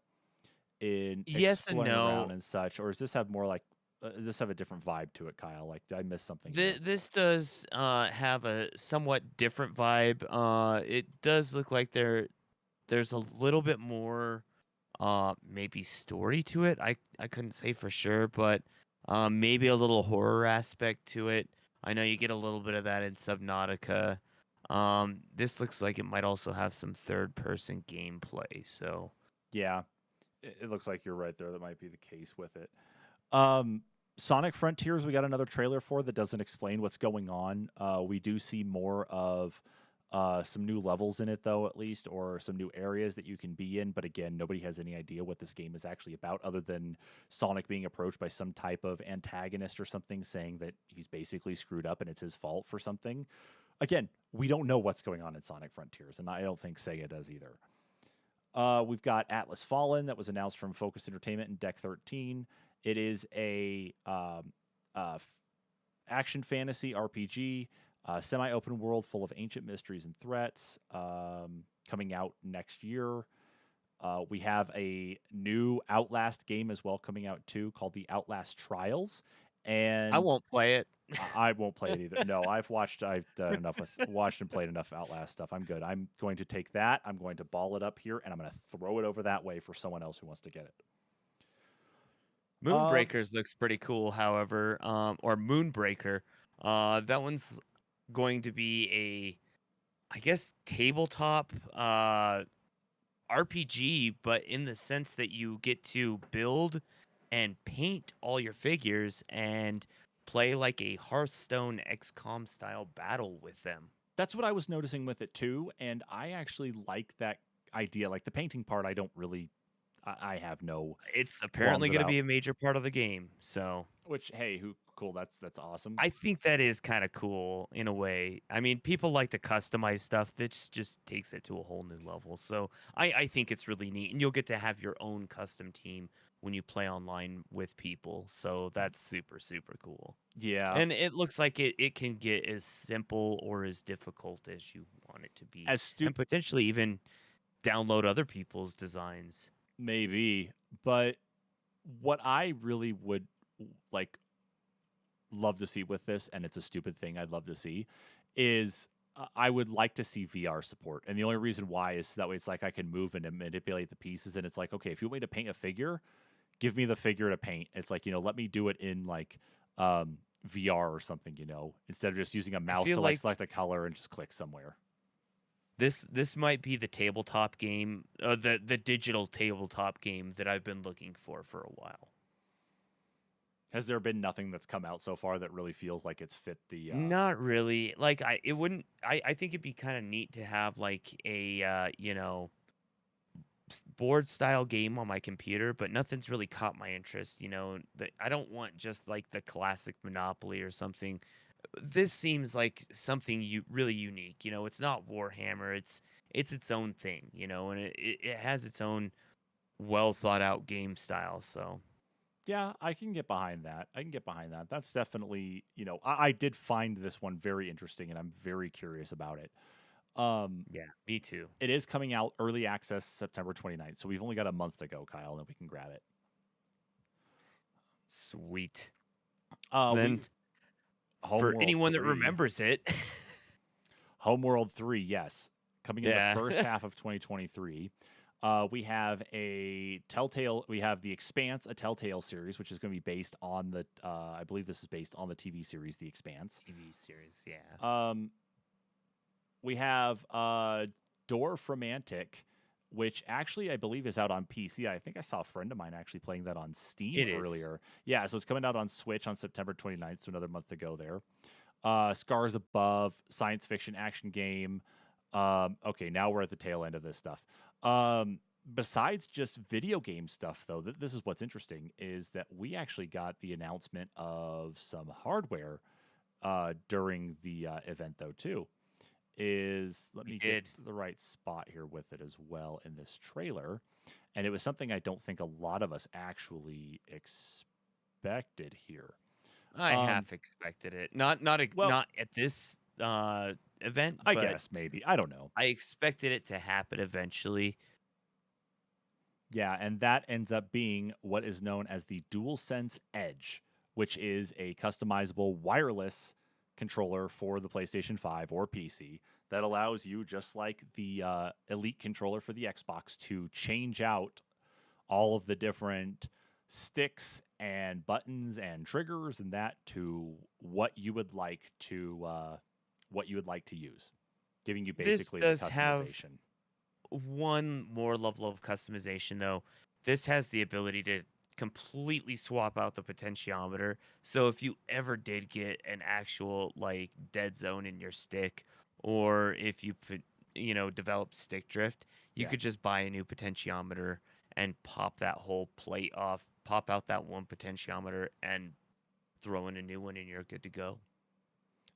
in Yes and exploring no. around and such, or does this have more like does this have a different vibe to it, Kyle? Like, did I miss something here? This does have a somewhat different vibe. It does look like there's a little bit more maybe story to it. I couldn't say for sure, but maybe a little horror aspect to it. I know you get a little bit of that in Subnautica. This looks like it might also have some third person gameplay. So Yeah, it looks like you're right there. That might be the case with it. Sonic Frontiers, we got another trailer for that doesn't explain what's going on. We do see more of some new levels in it, though, at least, or some new areas that you can be in. But again, nobody has any idea what this game is actually about, other than Sonic being approached by some type of antagonist or something, saying that he's basically screwed up and it's his fault for something. Again, we don't know what's going on in Sonic Frontiers, and I don't think Sega does either. We've got Atlas Fallen that was announced from Focus Entertainment and Deck 13. It is a action fantasy RPG, semi-open world full of ancient mysteries and threats, coming out next year. We have a new Outlast game as well coming out too, called the Outlast Trials. And I won't play it. I won't play it either. No, I've done enough watched and played enough Outlast stuff. I'm good. I'm going to take that. I'm going to ball it up here, and I'm going to throw it over that way for someone else who wants to get it. Moonbreakers looks pretty cool, however, or Moonbreaker. That one's going to be I guess, tabletop RPG, but in the sense that you get to build and paint all your figures and play like a Hearthstone XCOM style battle with them. That's what I was noticing with it too, and I actually like that idea. Like the painting part, I don't really. I have no. It's apparently going to be a major part of the game, so. Which, hey, cool. That's awesome. I think that is kind of cool in a way. I mean, people like to customize stuff. That just takes it to a whole new level. So I think it's really neat, and you'll get to have your own custom team when you play online with people. So that's super, super cool. Yeah. And it looks like it can get as simple or as difficult as you want it to be. And potentially even download other people's designs. Maybe. But what I really would love to see with this, and it's a stupid thing I'd love to see, is I would like to see VR support. And the only reason why is that way it's like I can move and manipulate the pieces, and it's like, okay, if you want me to paint a figure, give me the figure to paint. It's like, let me do it in like VR or something, instead of just using a mouse to select a color and just click somewhere. This might be the tabletop game, the digital tabletop game that I've been looking for a while. Has there been nothing that's come out so far that really feels like it's fit the? Not really. Like I think it'd be kind of neat to have like a board style game on my computer, but nothing's really caught my interest. I don't want just like the classic Monopoly or something. This seems like something really unique. It's not Warhammer. It's its own thing. And it has its own well thought out game style. So. Yeah, I can get behind that. That's definitely, I did find this one very interesting, and I'm very curious about it. Yeah, me too. It is coming out early access September 29th, so we've only got a month to go, Kyle, and we can grab it. Sweet. Then for anyone 3. That remembers it, Homeworld 3, yes, coming in the first half of 2023. We have the Expanse, a Telltale series, which is going to be based on the, I believe this is based on the TV series, The Expanse. TV series, yeah. We have Dorfromantik, which actually I believe is out on PC. I think I saw a friend of mine actually playing that on Steam earlier. Yeah, so it's coming out on Switch on September 29th, so another month to go there. Scars Above, science fiction action game. Okay, now we're at the tail end of this stuff. Besides just video game stuff, though, this is what's interesting, is that we actually got the announcement of some hardware during the event, though, too. Let me get to the right spot here with it as well in this trailer. And it was something I don't think a lot of us actually expected here. I half expected it. Not at this event. I guess maybe. I don't know. I expected it to happen eventually. Yeah, and that ends up being what is known as the DualSense Edge, which is a customizable wireless controller for the PlayStation 5 or PC that allows you, just like the Elite controller for the Xbox, to change out all of the different sticks and buttons and triggers and that to what you would like to use, giving you basically the This does have customization. one more level of customization, though. This has the ability to completely swap out the potentiometer. So if you ever did get an actual like dead zone in your stick, or if you put, develop stick drift, you could just buy a new potentiometer and pop that whole plate off, pop out that one potentiometer, and throw in a new one, and you're good to go.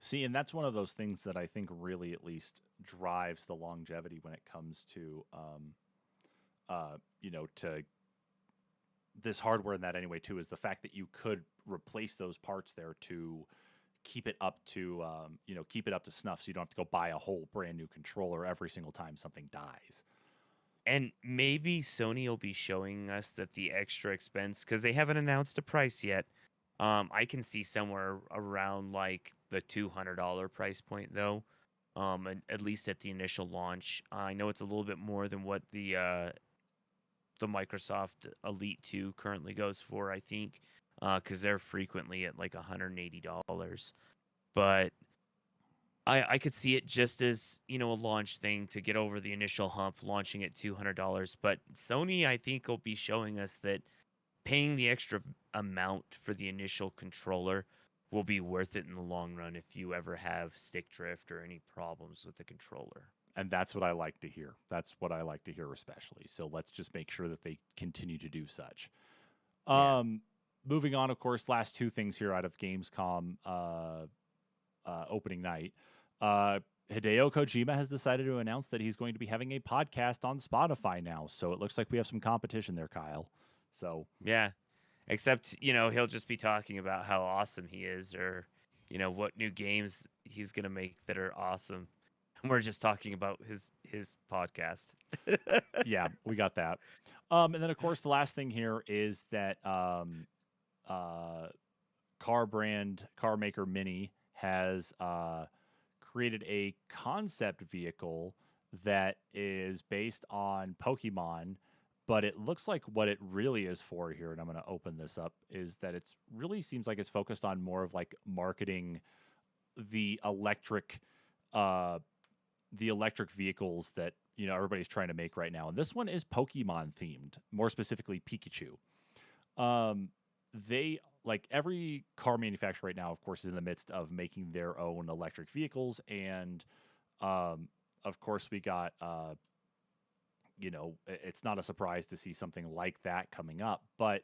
See, and that's one of those things that I think really at least drives the longevity when it comes to, to this hardware and that anyway too, is the fact that you could replace those parts there to keep it up to, keep it up to snuff, so you don't have to go buy a whole brand new controller every single time something dies. And maybe Sony will be showing us that the extra expense, because they haven't announced a price yet. I can see somewhere around like the $200 price point though, at least at the initial launch. I know it's a little bit more than what the Microsoft Elite 2 currently goes for, I think, because they're frequently at like $180. But I could see it just as, a launch thing to get over the initial hump, launching at $200. But Sony, I think, will be showing us that paying the extra amount for the initial controller will be worth it in the long run if you ever have stick drift or any problems with the controller. And that's what I like to hear. That's what I like to hear especially. So let's just make sure that they continue to do such. Yeah. Moving on, of course, last two things here out of Gamescom opening night. Hideo Kojima has decided to announce that he's going to be having a podcast on Spotify now. So it looks like we have some competition there, Kyle. So yeah, except, he'll just be talking about how awesome he is, or, what new games he's going to make that are awesome. And we're just talking about his podcast. Yeah, we got that. And then, of course, the last thing here is that car maker Mini has created a concept vehicle that is based on Pokemon, but it looks like what it really is for here, and I'm going to open this up, is that it's really seems like it's focused on more of like marketing the electric vehicles that everybody's trying to make right now. And this one is Pokemon themed, more specifically Pikachu. They, like every car manufacturer right now, of course, is in the midst of making their own electric vehicles. And of course, we got it's not a surprise to see something like that coming up. But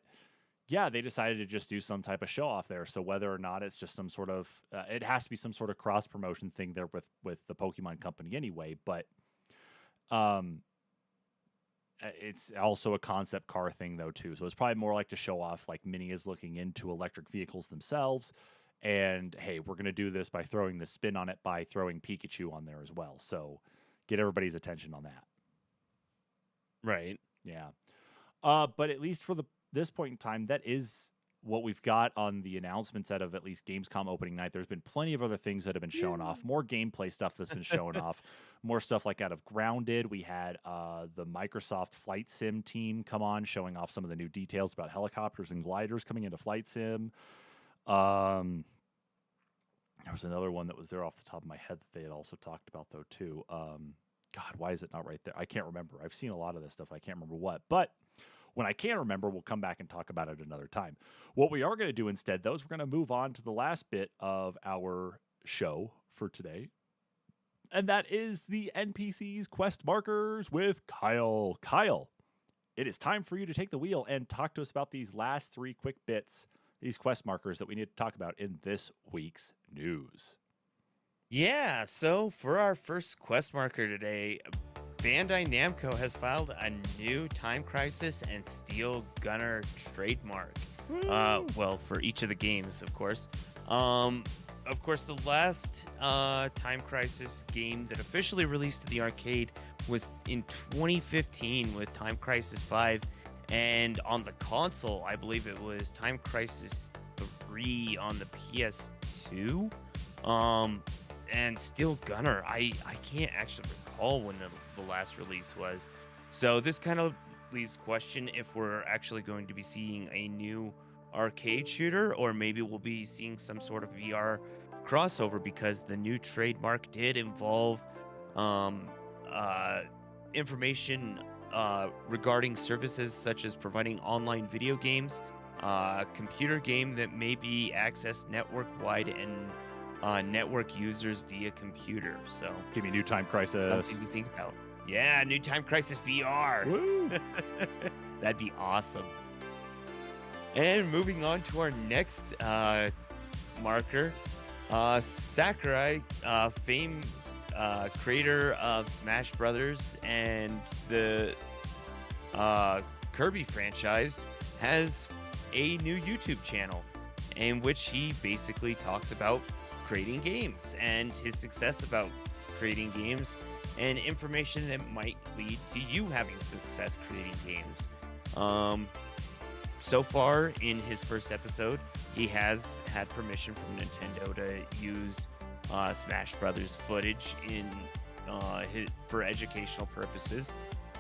yeah, they decided to just do some type of show off there. So whether or not it's just some sort of, it has to be some sort of cross promotion thing there with the Pokemon company anyway. But it's also a concept car thing though too. So it's probably more like to show off like Mini is looking into electric vehicles themselves. And hey, we're going to do this by throwing the spin on it by throwing Pikachu on there as well. So get everybody's attention on that. Right. Yeah. But at least for this point in time, that is what we've got on the announcements out of at least Gamescom opening night. There's been plenty of other things that have been shown off, more gameplay stuff that's been shown off, more stuff like out of Grounded. We had the Microsoft Flight Sim team come on, showing off some of the new details about helicopters and gliders coming into Flight Sim. There was another one that was there off the top of my head that they had also talked about though too. God, why is it not right there? I can't remember. I've seen a lot of this stuff. I can't remember what, but when I can remember, we'll come back and talk about it another time. What we are going to do instead, though, is we're going to move on to the last bit of our show for today. And that is the NPCs quest markers with Kyle. Kyle, it is time for you to take the wheel and talk to us about these last three quick bits, these quest markers that we need to talk about in this week's news. Yeah, so for our first quest marker today, Bandai Namco has filed a new Time Crisis and Steel Gunner trademark. Well, for each of the games, of course. Of course, the last Time Crisis game that officially released to the arcade was in 2015 with Time Crisis 5. And on the console, I believe it was Time Crisis free on the PS2. And still Gunner, I can't actually recall when the last release was. So this kind of leaves question if we're actually going to be seeing a new arcade shooter, or maybe we'll be seeing some sort of VR crossover, because the new trademark did involve um, information regarding services such as providing online video games, computer game that may be accessed network-wide, and network users via computer. So give me New Time Crisis. Something to think about. Yeah, New Time Crisis VR. Woo! That'd be awesome. And moving on to our next marker, Sakurai, creator of Smash Brothers and the Kirby franchise, has a new YouTube channel in which he basically talks about creating games and his success about creating games and information that might lead to you having success creating games. So far in his first episode, he has had permission from Nintendo to use Smash Brothers footage in for educational purposes,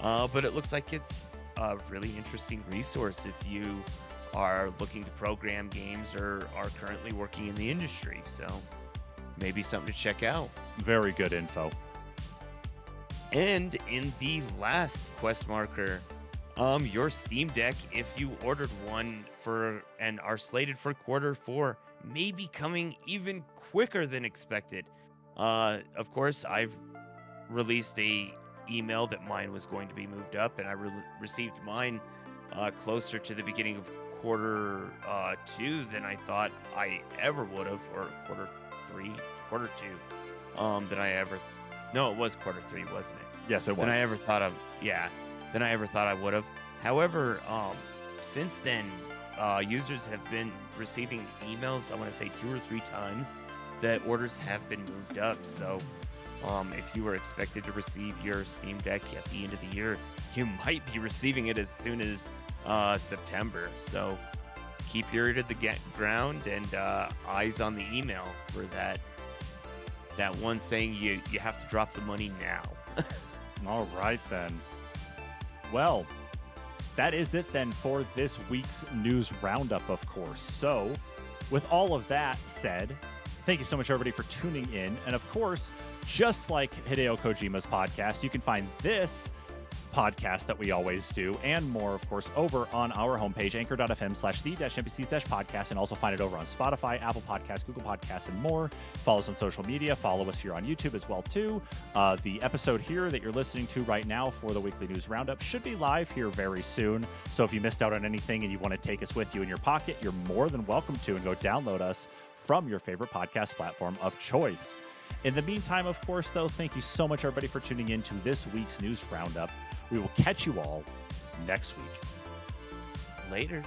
but it looks like it's a really interesting resource if you are looking to program games or are currently working in the industry. So maybe something to check out. Very good info. And in the last quest marker, your Steam Deck, if you ordered one and are slated for Q4, may be coming even quicker than expected. Of course, I've released a email that mine was going to be moved up, and I received mine closer to the beginning of Q2 than I thought I ever would have, or Q2 than I ever. No, it was Q3, wasn't it? Yes, it was. Than I ever thought of. Yeah, than I ever thought I would have. However, since then, users have been receiving emails, I want to say 2 or 3 times, that orders have been moved up. So if you were expected to receive your Steam Deck at the end of the year, you might be receiving it as soon as September. So keep your ear to the ground and eyes on the email for that one saying you have to drop the money now. All right, then. Well, that is it then for this week's news roundup, of course. So, with all of that said, thank you so much, everybody, for tuning in. And, of course, just like Hideo Kojima's podcast, you can find this podcast that we always do and more, of course, over on our homepage, anchor.fm/the-NPCs-podcast, and also find it over on Spotify, Apple Podcasts, Google Podcasts, and more. Follow us on social media. Follow us here on YouTube as well, too. The episode here that you're listening to right now for the weekly news roundup should be live here very soon. So if you missed out on anything and you want to take us with you in your pocket, you're more than welcome to, and go download us from your favorite podcast platform of choice. In the meantime, of course, though, thank you so much, everybody, for tuning in to this week's news roundup. We will catch you all next week. Laters.